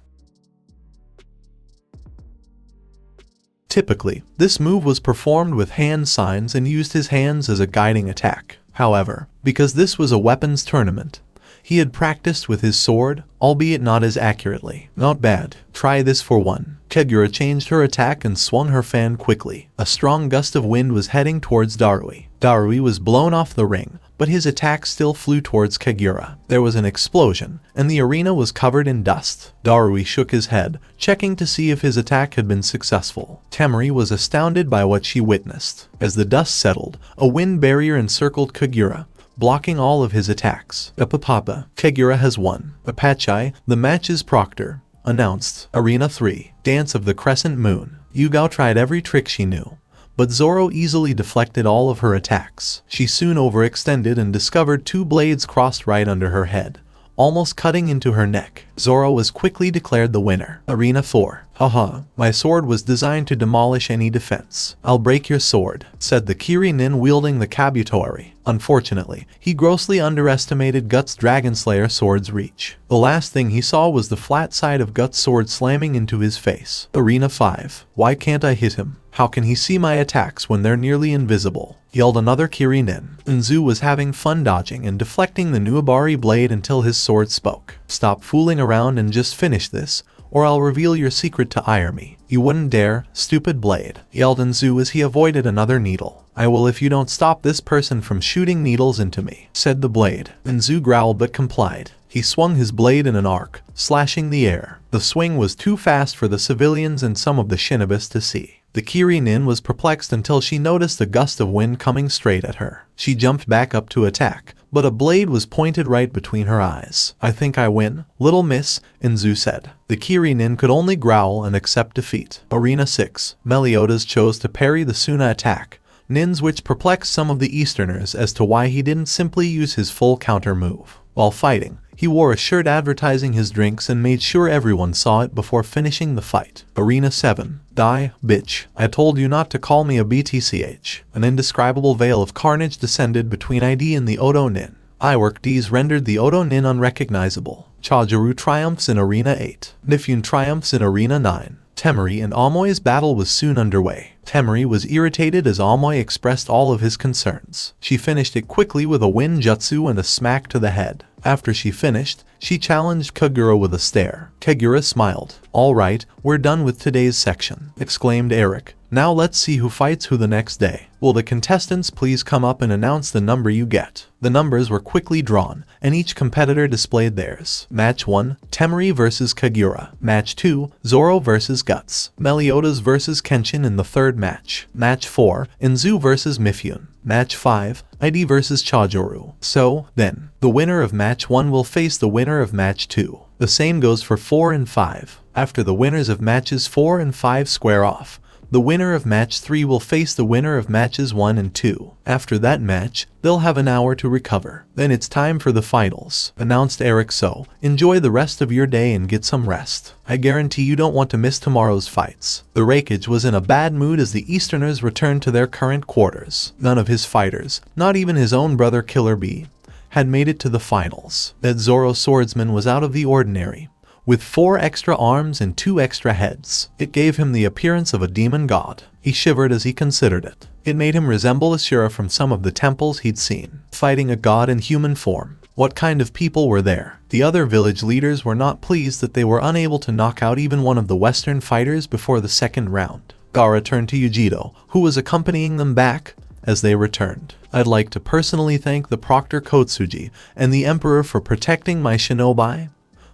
Typically, this move was performed with hand signs and used his hands as a guiding attack. However, because this was a weapons tournament, he had practiced with his sword, albeit not as accurately. Not bad. Try this for one. Kagura changed her attack and swung her fan quickly. A strong gust of wind was heading towards Darui. Darui was blown off the ring, but his attack still flew towards Kagura. There was an explosion, and the arena was covered in dust. Darui shook his head, checking to see if his attack had been successful. Temari was astounded by what she witnessed. As the dust settled, a wind barrier encircled Kagura, blocking all of his attacks. Papa, Kagura has won. Apachai, the match's proctor, announced. Arena 3, Dance of the Crescent Moon. Yugao tried every trick she knew, but Zoro easily deflected all of her attacks. She soon overextended and discovered two blades crossed right under her head, almost cutting into her neck. Zoro was quickly declared the winner. Arena 4. Haha, my sword was designed to demolish any defense. I'll break your sword, said the Kiri-nin wielding the Kabutoari. Unfortunately, he grossly underestimated Guts' Dragonslayer sword's reach. The last thing he saw was the flat side of Guts' sword slamming into his face. Arena 5. Why can't I hit him? How can he see my attacks when they're nearly invisible? Yelled another Kiri-nin. Nzu was having fun dodging and deflecting the Nuabari blade until his sword spoke. Stop fooling around and just finish this, or I'll reveal your secret to Iremi. You wouldn't dare, stupid blade, yelled Nzu as he avoided another needle. I will if you don't stop this person from shooting needles into me, said the blade. Nzu growled but complied. He swung his blade in an arc, slashing the air. The swing was too fast for the civilians and some of the shinobis to see. The Kiri-nin was perplexed until she noticed a gust of wind coming straight at her. She jumped back up to attack, but a blade was pointed right between her eyes. I think I win, little miss, Nzu said. The Kiri-nin could only growl and accept defeat. Arena 6. Meliodas chose to parry the Suna attack, Nin's which perplexed some of the Easterners as to why he didn't simply use his full counter move. While fighting, he wore a shirt advertising his drinks and made sure everyone saw it before finishing the fight. Arena 7. Die, bitch. I told you not to call me a BTCH. An indescribable veil of carnage descended between ID and the Odo Nin. Iwork D's rendered the Odo Nin unrecognizable. Chajaru triumphs in Arena 8. Nifyun triumphs in Arena 9. Temari and Amoy's battle was soon underway. Temari was irritated as Amoy expressed all of his concerns. She finished it quickly with a wind jutsu and a smack to the head. After she finished, she challenged Kagura with a stare. Kagura smiled. All right, we're done with today's section, exclaimed Eric. Now let's see who fights who the next day. Will the contestants please come up and announce the number you get? The numbers were quickly drawn, and each competitor displayed theirs. Match 1, Temari vs Kagura. Match 2, Zoro vs Guts. Meliodas vs Kenshin in the third match. Match 4, Nzu vs Mifyun. Match 5, ID vs Chajoru. So, then, the winner of Match 1 will face the winner of Match 2. The same goes for 4 and 5. After the winners of Matches 4 and 5 square off, the winner of Match 3 will face the winner of Matches 1 and 2. After that match, they'll have an hour to recover. Then it's time for the finals, announced Eric. So, enjoy the rest of your day and get some rest. I guarantee you don't want to miss tomorrow's fights. The Raikage was in a bad mood as the Easterners returned to their current quarters. None of his fighters, not even his own brother Killer Bee, had made it to the finals. That Zoro swordsman was out of the ordinary, with 4 extra arms and 2 extra heads. It gave him the appearance of a demon god. He shivered as he considered it. It made him resemble Asura from some of the temples he'd seen, fighting a god in human form. What kind of people were there? The other village leaders were not pleased that they were unable to knock out even one of the Western fighters before the second round. Gaara turned to Yujiro, who was accompanying them back as they returned. I'd like to personally thank the Proctor Kotsuji and the Emperor for protecting my shinobi,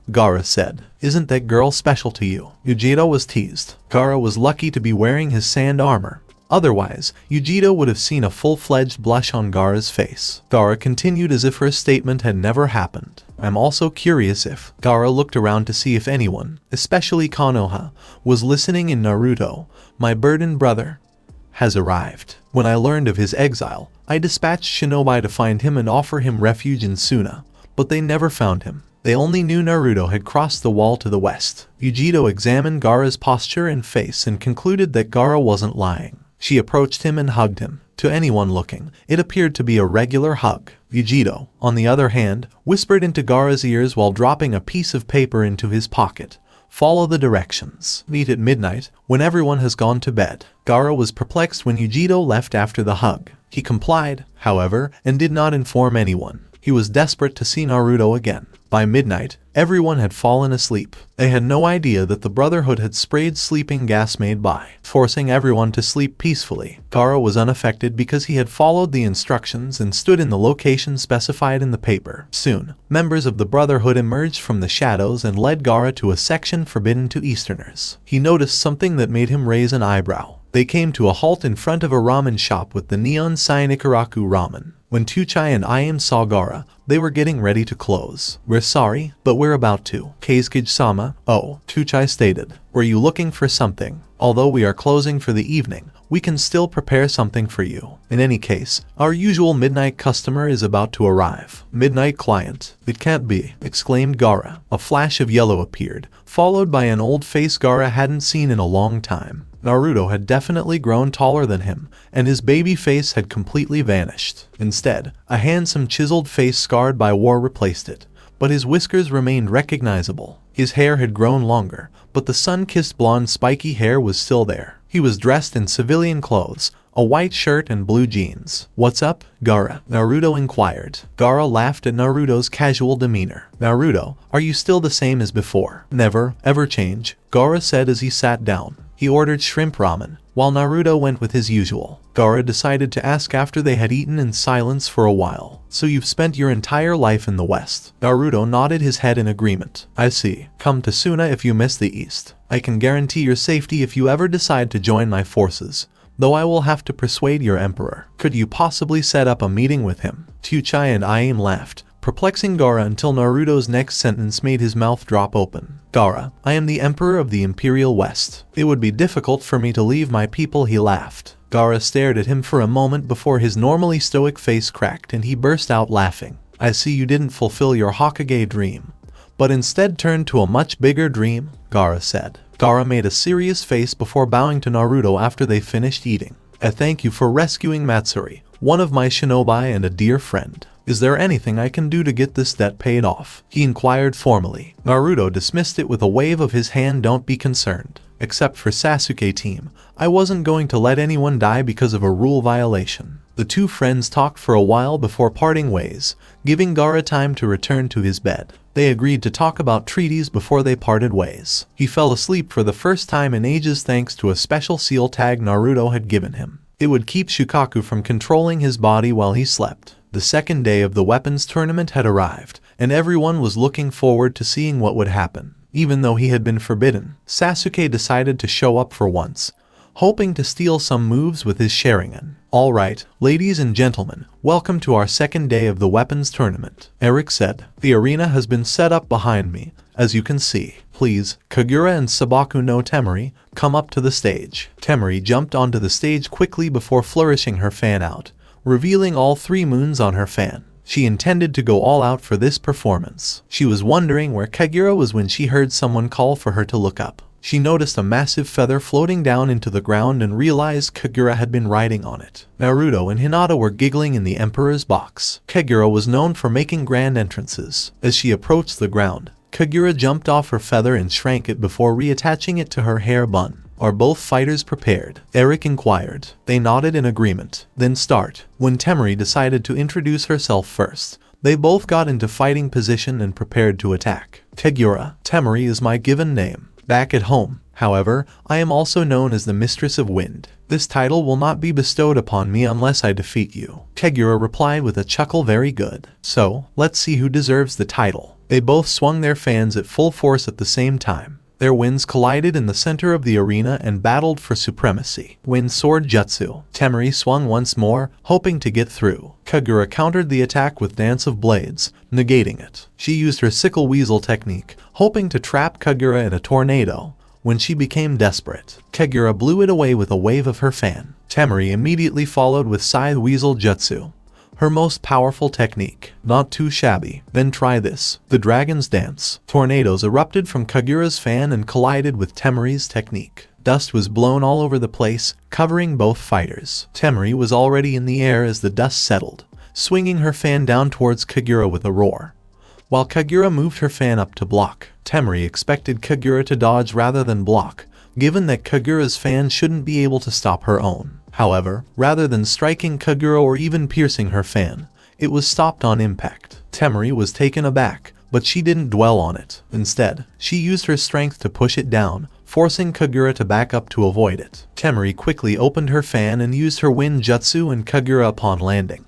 Gaara said. Isn't that girl special to you? Yujiro was teased. Gaara was lucky to be wearing his sand armor. Otherwise, Yujiro would have seen a full-fledged blush on Gaara's face. Gaara continued as if her statement had never happened. I'm also curious if Gaara looked around to see if anyone, especially Konoha, was listening in Naruto. My burdened brother has arrived. When I learned of his exile, I dispatched shinobi to find him and offer him refuge in Suna, but they never found him. They only knew Naruto had crossed the wall to the west. Yujito examined Gaara's posture and face and concluded that Gaara wasn't lying. She approached him and hugged him. To anyone looking, it appeared to be a regular hug. Yujito, on the other hand, whispered into Gaara's ears while dropping a piece of paper into his pocket. Follow the directions. Meet at midnight, when everyone has gone to bed. Gaara was perplexed when Yujito left after the hug. He complied, however, and did not inform anyone. He was desperate to see Naruto again. By midnight, everyone had fallen asleep. They had no idea that the Brotherhood had sprayed sleeping gas made by forcing everyone to sleep peacefully. Gaara was unaffected because he had followed the instructions and stood in the location specified in the paper. Soon, members of the Brotherhood emerged from the shadows and led Gaara to a section forbidden to Easterners. He noticed something that made him raise an eyebrow. They came to a halt in front of a ramen shop with the neon sign Ikaraku Ramen. When Tuchai and Ayam saw Gaara, they were getting ready to close. We're sorry, but we're about to. Kazekage-sama, oh, Tuchai stated. Were you looking for something? Although we are closing for the evening, we can still prepare something for you. In any case, our usual midnight customer is about to arrive. Midnight client. It can't be, exclaimed Gaara. A flash of yellow appeared, followed by an old face Gaara hadn't seen in a long time. Naruto had definitely grown taller than him, and his baby face had completely vanished. Instead, a handsome chiseled face scarred by war replaced it, but his whiskers remained recognizable. His hair had grown longer, but the sun-kissed blonde spiky hair was still there. He was dressed in civilian clothes, a white shirt and blue jeans. What's up, Gaara? Naruto inquired. Gaara laughed at Naruto's casual demeanor. Naruto, are you still the same as before? Never, ever change, Gaara said as he sat down. He ordered shrimp ramen, while Naruto went with his usual. Gaara decided to ask after they had eaten in silence for a while. So you've spent your entire life in the West? Naruto nodded his head in agreement. I see. Come to Suna if you miss the East. I can guarantee your safety if you ever decide to join my forces, though I will have to persuade your emperor. Could you possibly set up a meeting with him? Tuchai and Ayam laughed, perplexing Gaara until Naruto's next sentence made his mouth drop open. Gaara, I am the Emperor of the Imperial West. It would be difficult for me to leave my people, he laughed. Gaara stared at him for a moment before his normally stoic face cracked and he burst out laughing. I see you didn't fulfill your Hokage dream, but instead turned to a much bigger dream, Gaara said. Gaara made a serious face before bowing to Naruto after they finished eating. I thank you for rescuing Matsuri, one of my shinobi and a dear friend. Is there anything I can do to get this debt paid off? He inquired formally. Naruto dismissed it with a wave of his hand. Don't be concerned. Except for Sasuke team, I wasn't going to let anyone die because of a rule violation. The two friends talked for a while before parting ways, giving Gaara time to return to his bed. They agreed to talk about treaties before they parted ways. He fell asleep for the first time in ages thanks to a special seal tag Naruto had given him. It would keep Shukaku from controlling his body while he slept. The second day of the weapons tournament had arrived, and everyone was looking forward to seeing what would happen. Even though he had been forbidden, Sasuke decided to show up for once, hoping to steal some moves with his Sharingan. Alright, ladies and gentlemen, welcome to our second day of the weapons tournament, Eric said. The arena has been set up behind me, as you can see. Please, Kagura and Sabaku no Temari, come up to the stage. Temari jumped onto the stage quickly before flourishing her fan out, revealing all 3 moons on her fan. She intended to go all out for this performance. She was wondering where Kagura was when she heard someone call for her to look up. She noticed a massive feather floating down into the ground and realized Kagura had been riding on it. Naruto and Hinata were giggling in the Emperor's box. Kagura was known for making grand entrances. As she approached the ground, Kagura jumped off her feather and shrank it before reattaching it to her hair bun. Are both fighters prepared? Eric inquired. They nodded in agreement. Then start. When Temari decided to introduce herself first, they both got into fighting position and prepared to attack. Kagura, Temari is my given name. Back at home, however, I am also known as the Mistress of Wind. This title will not be bestowed upon me unless I defeat you. Kagura replied with a chuckle. Very good. So, let's see who deserves the title. They both swung their fans at full force at the same time. Their winds collided in the center of the arena and battled for supremacy. Wind Sword Jutsu. Temari swung once more, hoping to get through. Kagura countered the attack with Dance of Blades, negating it. She used her Sickle Weasel technique, hoping to trap Kagura in a tornado. When she became desperate, Kagura blew it away with a wave of her fan. Temari immediately followed with Scythe Weasel Jutsu, her most powerful technique. Not too shabby. Then try this. The Dragon's Dance. Tornadoes erupted from Kagura's fan and collided with Temari's technique. Dust was blown all over the place, covering both fighters. Temari was already in the air as the dust settled, swinging her fan down towards Kagura with a roar. While Kagura moved her fan up to block, Temari expected Kagura to dodge rather than block, given that Kagura's fan shouldn't be able to stop her own. However, rather than striking Kagura or even piercing her fan, it was stopped on impact. Temari was taken aback, but she didn't dwell on it. Instead, she used her strength to push it down, forcing Kagura to back up to avoid it. Temari quickly opened her fan and used her Wind Jutsu and Kagura upon landing,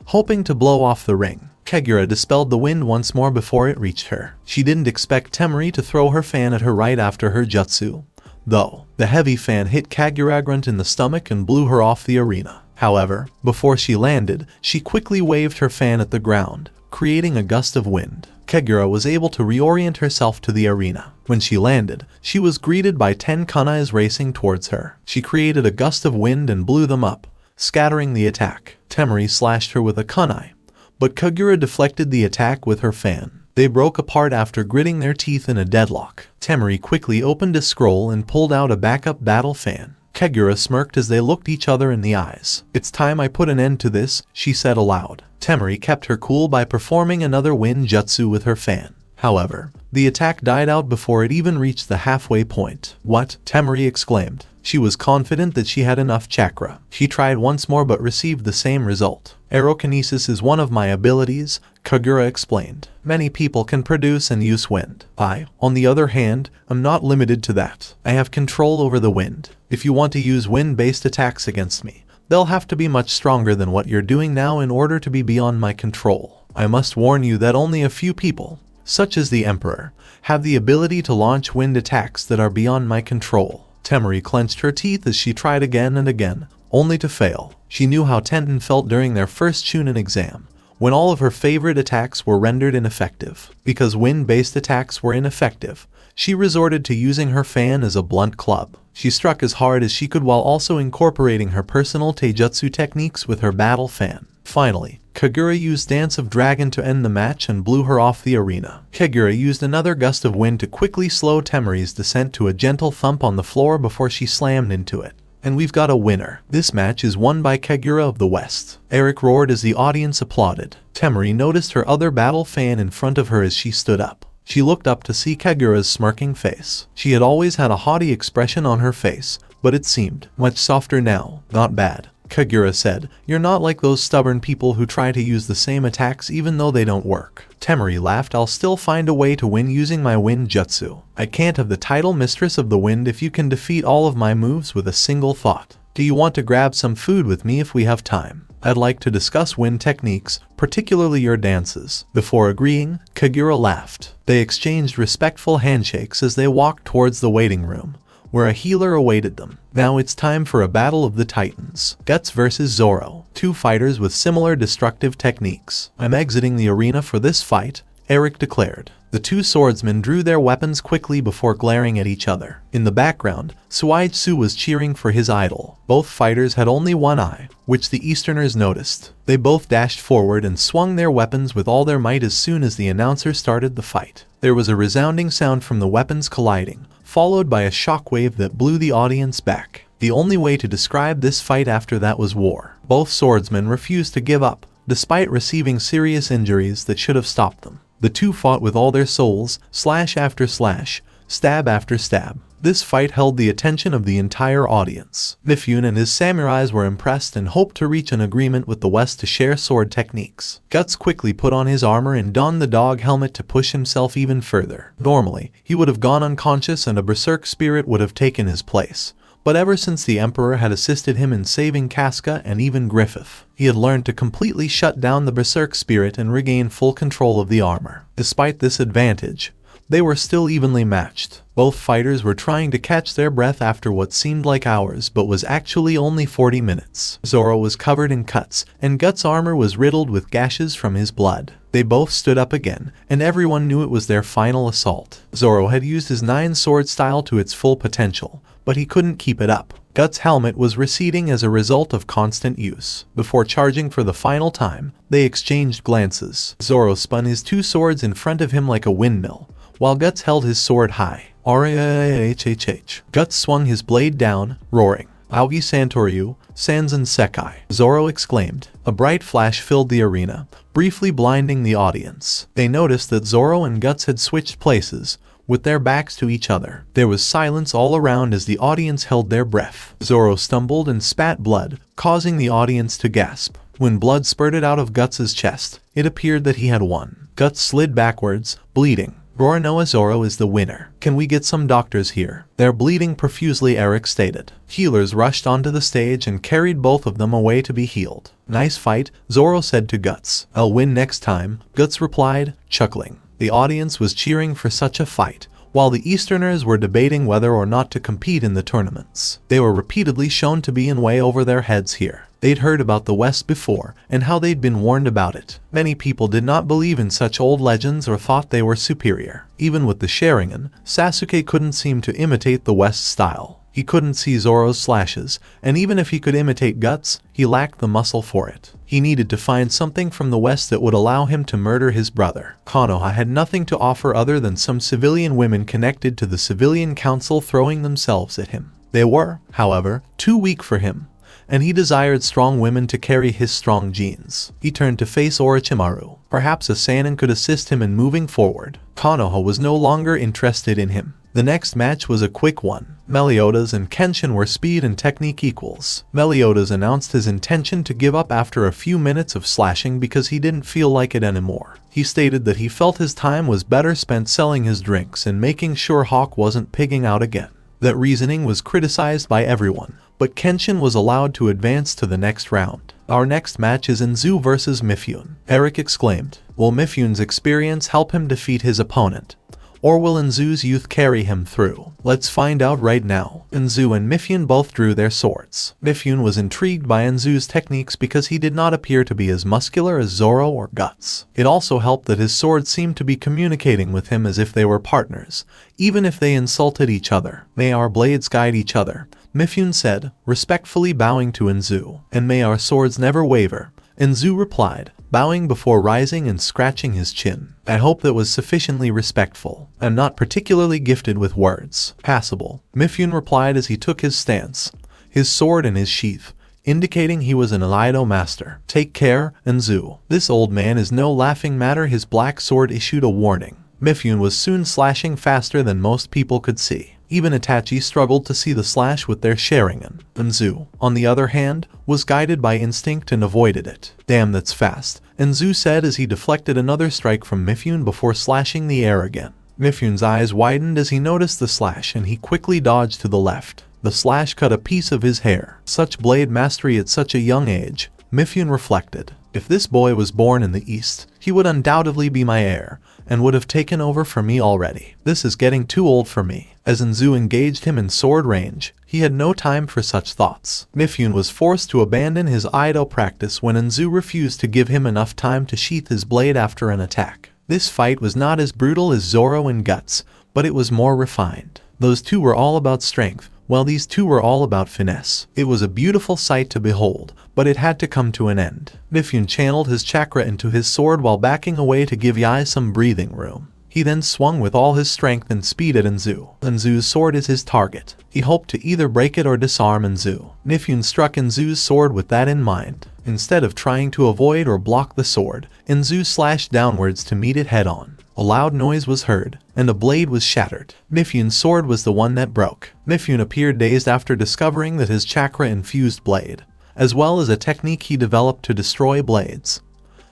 hoping to blow off the ring. Kagura dispelled the wind once more before it reached her. She didn't expect Temari to throw her fan at her right after her jutsu, though. The heavy fan hit Kagura Grunt in the stomach and blew her off the arena. However, before she landed, she quickly waved her fan at the ground, creating a gust of wind. Kagura was able to reorient herself to the arena. When she landed, she was greeted by 10 kunais racing towards her. She created a gust of wind and blew them up, scattering the attack. Temari slashed her with a kunai, but Kagura deflected the attack with her fan. They broke apart after gritting their teeth in a deadlock. Temari quickly opened a scroll and pulled out a backup battle fan. Kagura smirked as they looked each other in the eyes. "It's time I put an end to this," she said aloud. Temari kept her cool by performing another wind jutsu with her fan. However, the attack died out before it even reached the halfway point. "What?" Temari exclaimed. She was confident that she had enough chakra. She tried once more but received the same result. "Aerokinesis is one of my abilities," Kagura explained. "Many people can produce and use wind. I, on the other hand, am not limited to that. I have control over the wind. If you want to use wind-based attacks against me, they'll have to be much stronger than what you're doing now in order to be beyond my control. I must warn you that only a few people, such as the Emperor, have the ability to launch wind attacks that are beyond my control." Temari clenched her teeth as she tried again and again, only to fail. She knew how Tenten felt during their first Chunin exam, when all of her favorite attacks were rendered ineffective. Because wind-based attacks were ineffective, she resorted to using her fan as a blunt club. She struck as hard as she could while also incorporating her personal taijutsu techniques with her battle fan. Finally, Kagura used Dance of Dragon to end the match and blew her off the arena. Kagura used another gust of wind to quickly slow Temari's descent to a gentle thump on the floor before she slammed into it. "And we've got a winner. This match is won by Kagura of the West." Eric roared as the audience applauded. Temari noticed her other battle fan in front of her as she stood up. She looked up to see Kagura's smirking face. She had always had a haughty expression on her face, but it seemed much softer now. "Not bad," Kagura said. "You're not like those stubborn people who try to use the same attacks even though they don't work." Temari laughed. "I'll still find a way to win using my wind jutsu. I can't have the title Mistress of the Wind if you can defeat all of my moves with a single thought. Do you want to grab some food with me if we have time? I'd like to discuss wind techniques, particularly your dances." Before agreeing, Kagura laughed. They exchanged respectful handshakes as they walked towards the waiting room, where a healer awaited them. "Now it's time for a battle of the titans. Guts versus Zoro. Two fighters with similar destructive techniques. I'm exiting the arena for this fight," Eric declared. The two swordsmen drew their weapons quickly before glaring at each other. In the background, Suigetsu was cheering for his idol. Both fighters had only one eye, which the Easterners noticed. They both dashed forward and swung their weapons with all their might as soon as the announcer started the fight. There was a resounding sound from the weapons colliding, followed by a shockwave that blew the audience back. The only way to describe this fight after that was war. Both swordsmen refused to give up, despite receiving serious injuries that should have stopped them. The two fought with all their souls, slash after slash, stab after stab. This fight held the attention of the entire audience. Mifune and his samurais were impressed and hoped to reach an agreement with the West to share sword techniques. Guts quickly put on his armor and donned the dog helmet to push himself even further. Normally, he would have gone unconscious and a berserk spirit would have taken his place. But ever since the Emperor had assisted him in saving Casca and even Griffith, he had learned to completely shut down the berserk spirit and regain full control of the armor. Despite this advantage, They were still evenly matched. Both fighters were trying to catch their breath after what seemed like hours but was actually only 40 minutes. Zoro was covered in cuts, and Guts' armor was riddled with gashes from his blood. They both stood up again, and everyone knew it was their final assault. Zoro had used his 9-sword style to its full potential, but he couldn't keep it up. Guts' helmet was receding as a result of constant use. Before charging for the final time, they exchanged glances. Zoro spun his 2 swords in front of him like a windmill, while Guts held his sword high. RAHHH. Guts swung his blade down, roaring, "Aogi Santoryu, Sanzen Sekai." Zoro exclaimed. A bright flash filled the arena, briefly blinding the audience. They noticed that Zoro and Guts had switched places, with their backs to each other. There was silence all around as the audience held their breath. Zoro stumbled and spat blood, causing the audience to gasp. When blood spurted out of Guts' chest, it appeared that he had won. Guts slid backwards, bleeding. "Roronoa Zoro is the winner. Can we get some doctors here? They're bleeding profusely," Eric stated. Healers rushed onto the stage and carried both of them away to be healed. "Nice fight," Zoro said to Guts. "I'll win next time," Guts replied, chuckling. The audience was cheering for such a fight, while the Easterners were debating whether or not to compete in the tournaments. They were repeatedly shown to be in way over their heads here. They'd heard about the West before, and how they'd been warned about it. Many people did not believe in such old legends or thought they were superior. Even with the Sharingan, Sasuke couldn't seem to imitate the West style. He couldn't see Zoro's slashes, and even if he could imitate Guts, he lacked the muscle for it. He needed to find something from the West that would allow him to murder his brother. Konoha had nothing to offer other than some civilian women connected to the civilian council throwing themselves at him. They were, however, too weak for him, and he desired strong women to carry his strong genes. He turned to face Orochimaru. Perhaps a Sannin could assist him in moving forward. Konoha was no longer interested in him. The next match was a quick one. Meliodas and Kenshin were speed and technique equals. Meliodas announced his intention to give up after a few minutes of slashing because he didn't feel like it anymore. He stated that he felt his time was better spent selling his drinks and making sure Hawk wasn't pigging out again. That reasoning was criticized by everyone, but Kenshin was allowed to advance to the next round. "Our next match is Enzu versus Mifune," Eric exclaimed. "Will Mifune's experience help him defeat his opponent? Or will Enzu's youth carry him through? Let's find out right now." Enzu and Mifune both drew their swords. Mifune was intrigued by Enzu's techniques because he did not appear to be as muscular as Zoro or Guts. It also helped that his swords seemed to be communicating with him as if they were partners, even if they insulted each other. "May our blades guide each other," Mifune said, respectfully bowing to Enzu. "And may our swords never waver," Enzu replied, bowing before rising and scratching his chin. "I hope that was sufficiently respectful. I'm not particularly gifted with words." "Passable," Mifune replied as he took his stance, his sword in his sheath, indicating he was an Aido master. "Take care, Enzu. This old man is no laughing matter." His black sword issued a warning. Mifune was soon slashing faster than most people could see. Even Itachi struggled to see the slash with their Sharingan. Enzu, on the other hand, was guided by instinct and avoided it. "Damn, that's fast," Enzu said as he deflected another strike from Mifune before slashing the air again. Mifune's eyes widened as he noticed the slash and he quickly dodged to the left. The slash cut a piece of his hair. Such blade mastery at such a young age, Mifune reflected. If this boy was born in the East, he would undoubtedly be my heir, and would have taken over for me already. This is getting too old for me. As Enzu engaged him in sword range, he had no time for such thoughts. Mifune was forced to abandon his Aido practice when Enzu refused to give him enough time to sheath his blade after an attack. This fight was not as brutal as Zoro and Guts, but it was more refined. Those two were all about strength, while these two were all about finesse. It was a beautiful sight to behold, but it had to come to an end. Mifune channeled his chakra into his sword while backing away to give Yae some breathing room. He then swung with all his strength and speed at Enzu. Enzu's sword is his target. He hoped to either break it or disarm Enzu. Mifune struck Enzu's sword with that in mind. Instead of trying to avoid or block the sword, Enzu slashed downwards to meet it head-on. A loud noise was heard, and a blade was shattered. Mifune's sword was the one that broke. Mifune appeared dazed after discovering that his chakra-infused blade, as well as a technique he developed to destroy blades,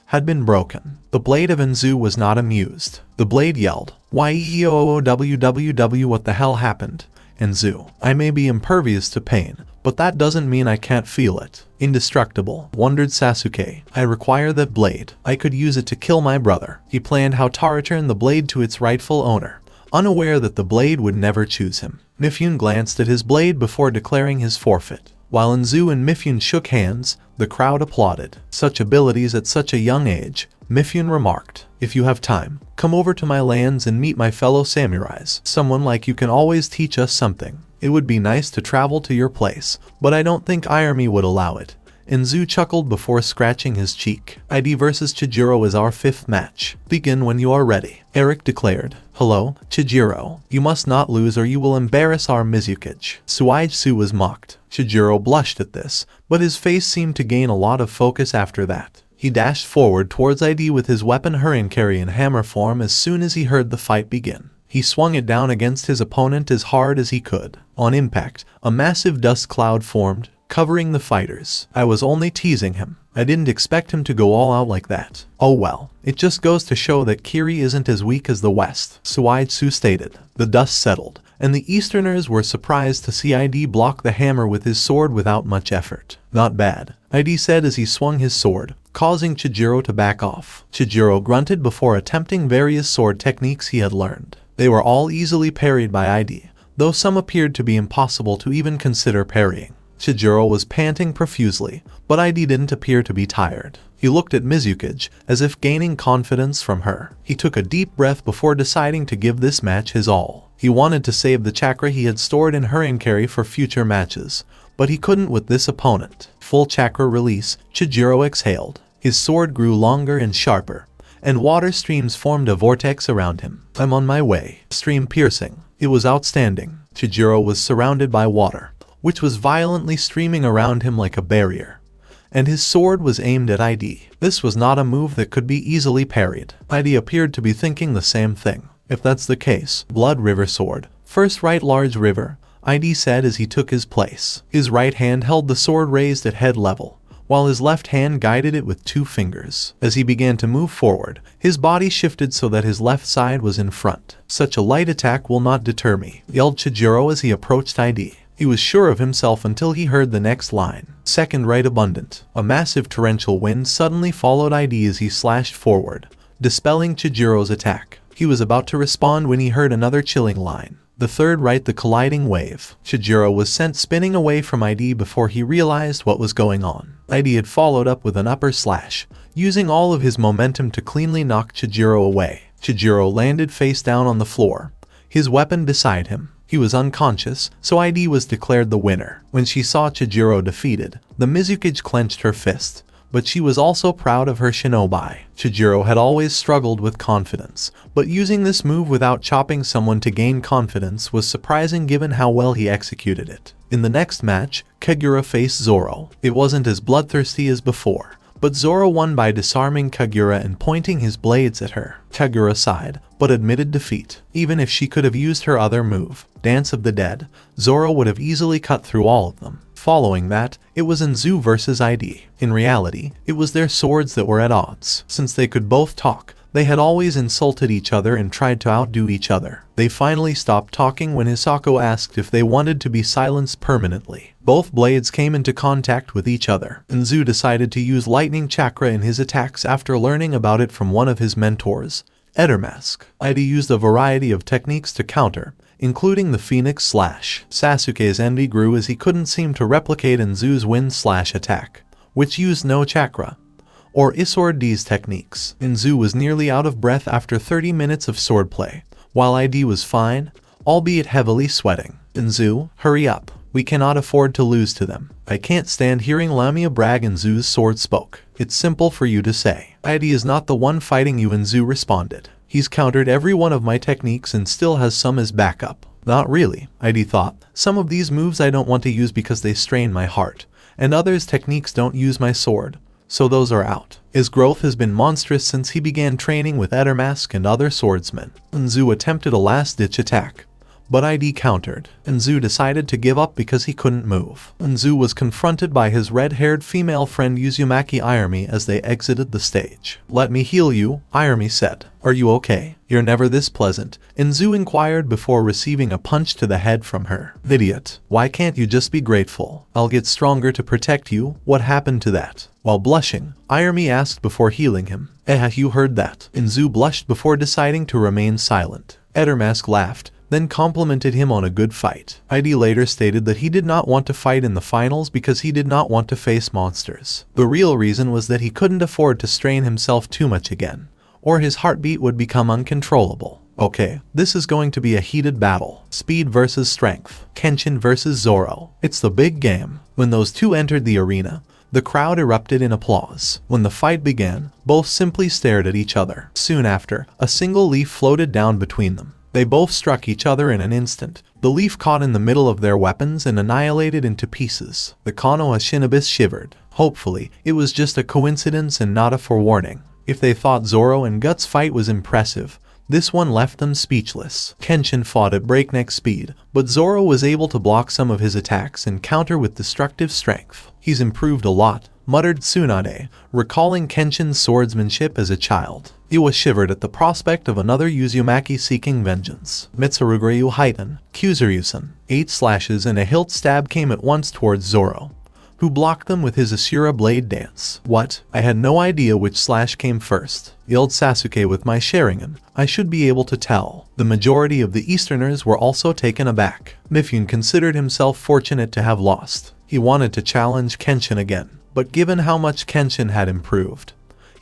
had been broken. The blade of Enzu was not amused. The blade yelled, "Yeoowww, what the hell happened? Enzu, I may be impervious to pain, but that doesn't mean I can't feel it." "Indestructible," wondered Sasuke. "I require that blade. I could use it to kill my brother." He planned how to return the blade to its rightful owner, unaware that the blade would never choose him. Mifune glanced at his blade before declaring his forfeit. While Nzu and Mifune shook hands, the crowd applauded. Such abilities at such a young age, Mifune remarked. If you have time, come over to my lands and meet my fellow samurais. Someone like you can always teach us something. It would be nice to travel to your place, but I don't think Irami would allow it. Nzu chuckled before scratching his cheek. ID versus Chijiro is our 5th match. Begin when you are ready, Eric declared. Hello, Chijiro. You must not lose or you will embarrass our Mizukage. Suigetsu was mocked. Chijiro blushed at this, but his face seemed to gain a lot of focus after that. He dashed forward towards ID with his weapon Hurrinkari in hammer form as soon as he heard the fight begin. He swung it down against his opponent as hard as he could. On impact, a massive dust cloud formed, covering the fighters. I was only teasing him. I didn't expect him to go all out like that. Oh well, it just goes to show that Kiri isn't as weak as the West, Suigetsu stated. The dust settled, and the Easterners were surprised to see ID block the hammer with his sword without much effort. Not bad, ID said as he swung his sword, causing Chijiro to back off. Chijiro grunted before attempting various sword techniques he had learned. They were all easily parried by ID, though some appeared to be impossible to even consider parrying. Chijiro was panting profusely, but ID didn't appear to be tired. He looked at Mizukage, as if gaining confidence from her. He took a deep breath before deciding to give this match his all. He wanted to save the chakra he had stored in Hurrinkari for future matches, but he couldn't with this opponent. Full chakra release, Chijiro exhaled. His sword grew longer and sharper, and water streams formed a vortex around him. I'm on my way. Stream piercing. It was outstanding. Chijiro was surrounded by water, which was violently streaming around him like a barrier, and his sword was aimed at ID. This was not a move that could be easily parried. ID appeared to be thinking the same thing. If that's the case, Blood River Sword. First right large river, ID said as he took his place. His right hand held the sword raised at head level, while his left hand guided it with 2 fingers. As he began to move forward, his body shifted so that his left side was in front. Such a light attack will not deter me, yelled Chijiro as he approached ID. He was sure of himself until he heard the next line. Second right abundant. A massive torrential wind suddenly followed ID as he slashed forward, dispelling Chijiro's attack. He was about to respond when he heard another chilling line. The third right the colliding wave. Chijiro was sent spinning away from ID before he realized what was going on. ID had followed up with an upper slash, using all of his momentum to cleanly knock Chijiro away. Chijiro landed face down on the floor, his weapon beside him. He was unconscious, so ID was declared the winner. When she saw Chijiro defeated, the Mizukage clenched her fist, but she was also proud of her shinobi. Chijiro had always struggled with confidence, but using this move without chopping someone to gain confidence was surprising given how well he executed it. In the next match, Kagura faced Zoro. It wasn't as bloodthirsty as before, but Zoro won by disarming Kagura and pointing his blades at her. Kagura sighed, but admitted defeat. Even if she could have used her other move, Dance of the Dead, Zoro would have easily cut through all of them. Following that, it was Nzu versus ID. In reality, it was their swords that were at odds. Since they could both talk, they had always insulted each other and tried to outdo each other. They finally stopped talking when Hisako asked if they wanted to be silenced permanently. Both blades came into contact with each other. Nzu decided to use lightning chakra in his attacks after learning about it from one of his mentors, Edermask. ID used a variety of techniques to counter, including the Phoenix Slash. Sasuke's envy grew as he couldn't seem to replicate Nzu's Wind Slash attack, which used no chakra, or Isordi's techniques. Nzu was nearly out of breath after 30 minutes of swordplay, while ID was fine, albeit heavily sweating. Nzu, hurry up. We cannot afford to lose to them. I can't stand hearing Lamia brag. Nzu's sword spoke. It's simple for you to say. ID is not the one fighting you, Nzu responded. He's countered every one of my techniques and still has some as backup. Not really, ID thought. Some of these moves I don't want to use because they strain my heart, and others techniques don't use my sword, so those are out. His growth has been monstrous since he began training with Edermask and other swordsmen. Nzu attempted a last-ditch attack, but ID countered. Nzu decided to give up because he couldn't move. Nzu was confronted by his red-haired female friend Uzumaki Irami as they exited the stage. Let me heal you, Irami said. Are you okay? You're never this pleasant, Nzu inquired before receiving a punch to the head from her. Idiot. Why can't you just be grateful? I'll get stronger to protect you. What happened to that? While blushing, Irami asked before healing him. You heard that? Nzu blushed before deciding to remain silent. Edermask laughed, then complimented him on a good fight. ID later stated that he did not want to fight in the finals because he did not want to face monsters. The real reason was that he couldn't afford to strain himself too much again, or his heartbeat would become uncontrollable. Okay, this is going to be a heated battle. Speed versus strength. Kenshin versus Zoro. It's the big game. When those two entered the arena, the crowd erupted in applause. When the fight began, both simply stared at each other. Soon after, a single leaf floated down between them. They both struck each other in an instant. The leaf caught in the middle of their weapons and annihilated into pieces. The Konoha Shinobis shivered. Hopefully, it was just a coincidence and not a forewarning. If they thought Zoro and Guts' fight was impressive, this one left them speechless. Kenshin fought at breakneck speed, but Zoro was able to block some of his attacks and counter with destructive strength. He's improved a lot, muttered Tsunade, recalling Kenshin's swordsmanship as a child. Iwa shivered at the prospect of another Uzumaki seeking vengeance. Mitsuruguryu Haiten, Kyuzuryusen, 8 slashes and a hilt stab came at once towards Zoro, who blocked them with his Asura blade dance. What? I had no idea which slash came first, yelled Sasuke with my Sharingan. I should be able to tell. The majority of the Easterners were also taken aback. Mifune considered himself fortunate to have lost. He wanted to challenge Kenshin again, but given how much Kenshin had improved,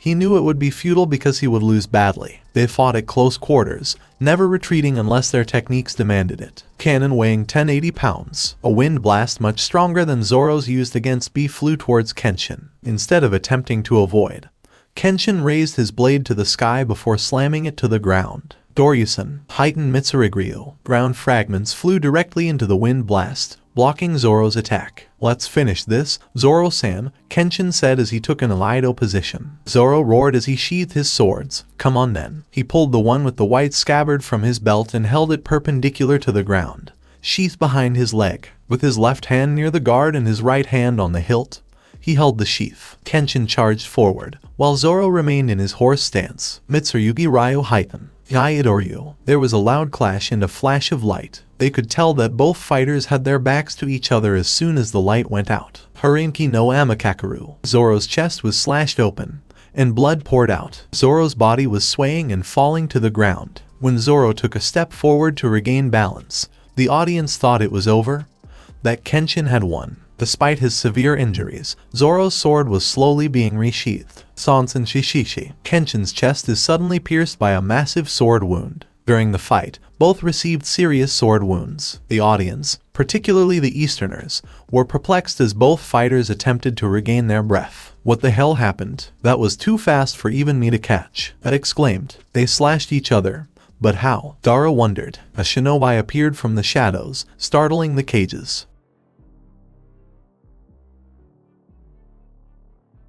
he knew it would be futile because he would lose badly. They fought at close quarters, never retreating unless their techniques demanded it. Cannon weighing 1080 pounds, a wind blast much stronger than Zoro's used against B flew towards Kenshin. Instead of attempting to avoid, Kenshin raised his blade to the sky before slamming it to the ground. Doryusen, heightened Mitsuriguryu. Ground fragments flew directly into the wind blast, blocking Zoro's attack. Let's finish this, Zoro-san, Kenshin said as he took an Alido position. Zoro roared as he sheathed his swords. Come on then. He pulled the one with the white scabbard from his belt and held it perpendicular to the ground, sheathed behind his leg. With his left hand near the guard and his right hand on the hilt, he held the sheath. Kenshin charged forward, while Zoro remained in his horse stance. Mitsurugi Ryo Haiten. Yaidoryu. There was a loud clash and a flash of light. They could tell that both fighters had their backs to each other as soon as the light went out. Harinki no Amakakaru. Zoro's chest was slashed open, and blood poured out. Zoro's body was swaying and falling to the ground. When Zoro took a step forward to regain balance, the audience thought it was over, that Kenshin had won. Despite his severe injuries, Zoro's sword was slowly being resheathed. Sansen Shishishi. Kenshin's chest is suddenly pierced by a massive sword wound. During the fight, both received serious sword wounds. The audience, particularly the Easterners, were perplexed as both fighters attempted to regain their breath. What the hell happened? That was too fast for even me to catch, Ed exclaimed. They slashed each other. But how? Dara wondered. A shinobi appeared from the shadows, startling the cages.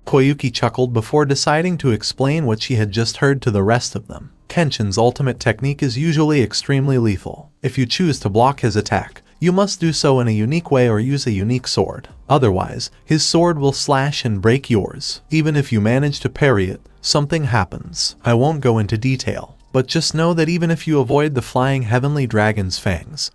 Koyuki chuckled before deciding to explain what she had just heard to the rest of them. Kenshin's ultimate technique is usually extremely lethal. If you choose to block his attack, you must do so in a unique way or use a unique sword. Otherwise, his sword will slash and break yours. Even if you manage to parry it, something happens. I won't go into detail, but just know that even if you avoid the flying heavenly dragon's fangs,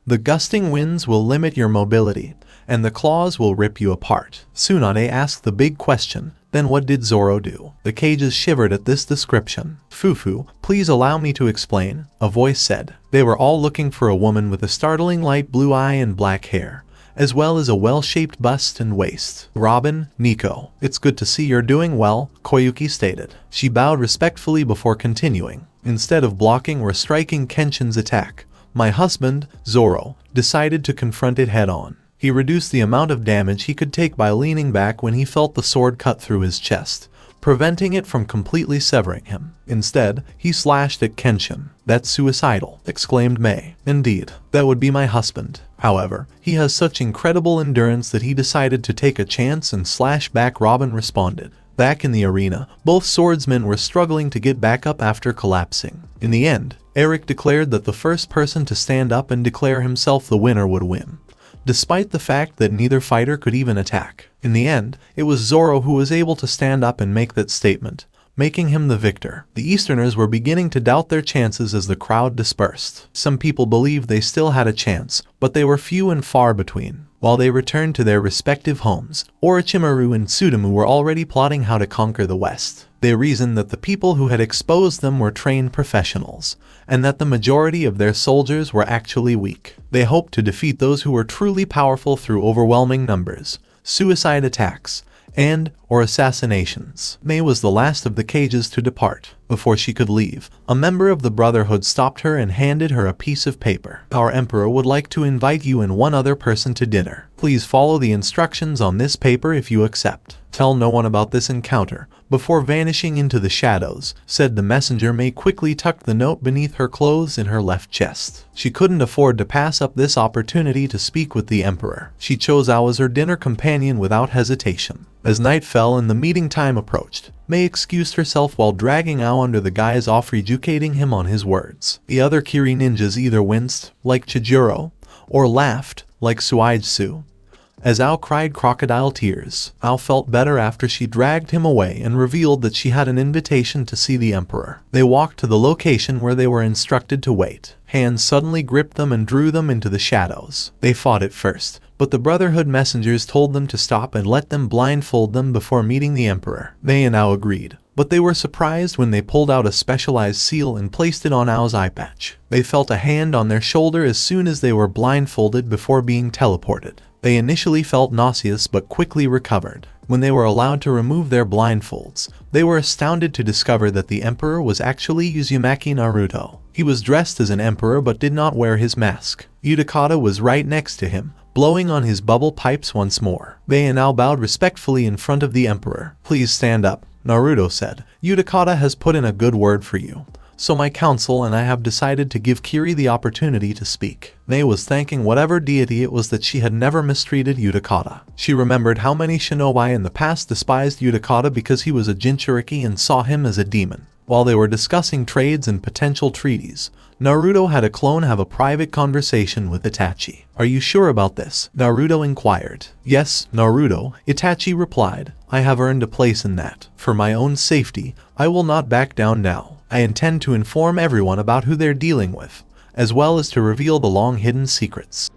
the gusting winds will limit your mobility, and the claws will rip you apart. Tsunade asked the big question, then what did Zoro do? The cages shivered at this description. Fufu, please allow me to explain, a voice said. They were all looking for a woman with a startling light blue eye and black hair, as well as a well-shaped bust and waist. Robin, Nico, it's good to see you're doing well, Koyuki stated. She bowed respectfully before continuing. Instead of blocking or striking Kenshin's attack, my husband, Zoro, decided to confront it head-on. He reduced the amount of damage he could take by leaning back when he felt the sword cut through his chest, preventing it from completely severing him. Instead, he slashed at Kenshin. That's suicidal, exclaimed Mei. Indeed, that would be my husband. However, he has such incredible endurance that he decided to take a chance and slash back, Robin responded. Back in the arena, both swordsmen were struggling to get back up after collapsing. In the end, Eric declared that the first person to stand up and declare himself the winner would win, despite the fact that neither fighter could even attack. In the end, it was Zoro who was able to stand up and make that statement, making him the victor. The Easterners were beginning to doubt their chances as the crowd dispersed. Some people believed they still had a chance, but they were few and far between. While they returned to their respective homes, Orochimaru and Tsutomu were already plotting how to conquer the West. They reasoned that the people who had exposed them were trained professionals, and that the majority of their soldiers were actually weak. They hoped to defeat those who were truly powerful through overwhelming numbers, suicide attacks, or assassinations. May was the last of the cages to depart. Before she could leave, a member of the Brotherhood stopped her and handed her a piece of paper. Our Emperor would like to invite you and one other person to dinner. Please follow the instructions on this paper if you accept. Tell no one about this encounter. Before vanishing into the shadows, said the messenger. May quickly tucked the note beneath her clothes in her left chest. She couldn't afford to pass up this opportunity to speak with the Emperor. She chose Ao as her dinner companion without hesitation. As night fell and the meeting time approached, May excused herself while dragging Ao under the guise of educating him on his words. The other Kiri ninjas either winced, like Chijuro, or laughed, like Suigetsu, as Ao cried crocodile tears. Ao felt better after she dragged him away and revealed that she had an invitation to see the Emperor. They walked to the location where they were instructed to wait. Hands suddenly gripped them and drew them into the shadows. They fought at first, but the Brotherhood messengers told them to stop and let them blindfold them before meeting the Emperor. They and Ao agreed, but they were surprised when they pulled out a specialized seal and placed it on Ao's eye patch. They felt a hand on their shoulder as soon as they were blindfolded before being teleported. They initially felt nauseous but quickly recovered. When they were allowed to remove their blindfolds, they were astounded to discover that the Emperor was actually Uzumaki Naruto. He was dressed as an emperor but did not wear his mask. Utakata was right next to him, blowing on his bubble pipes once more. They now bowed respectfully in front of the Emperor. Please stand up, Naruto said. Utakata has put in a good word for you, so my council and I have decided to give Kiri the opportunity to speak. May was thanking whatever deity it was that she had never mistreated Utakata. She remembered how many shinobi in the past despised Utakata because he was a Jinchuriki and saw him as a demon. While they were discussing trades and potential treaties, Naruto had a clone have a private conversation with Itachi. Are you sure about this? Naruto inquired. Yes, Naruto, Itachi replied. I have earned a place in that. For my own safety, I will not back down now. I intend to inform everyone about who they're dealing with, as well as to reveal the long-hidden secrets.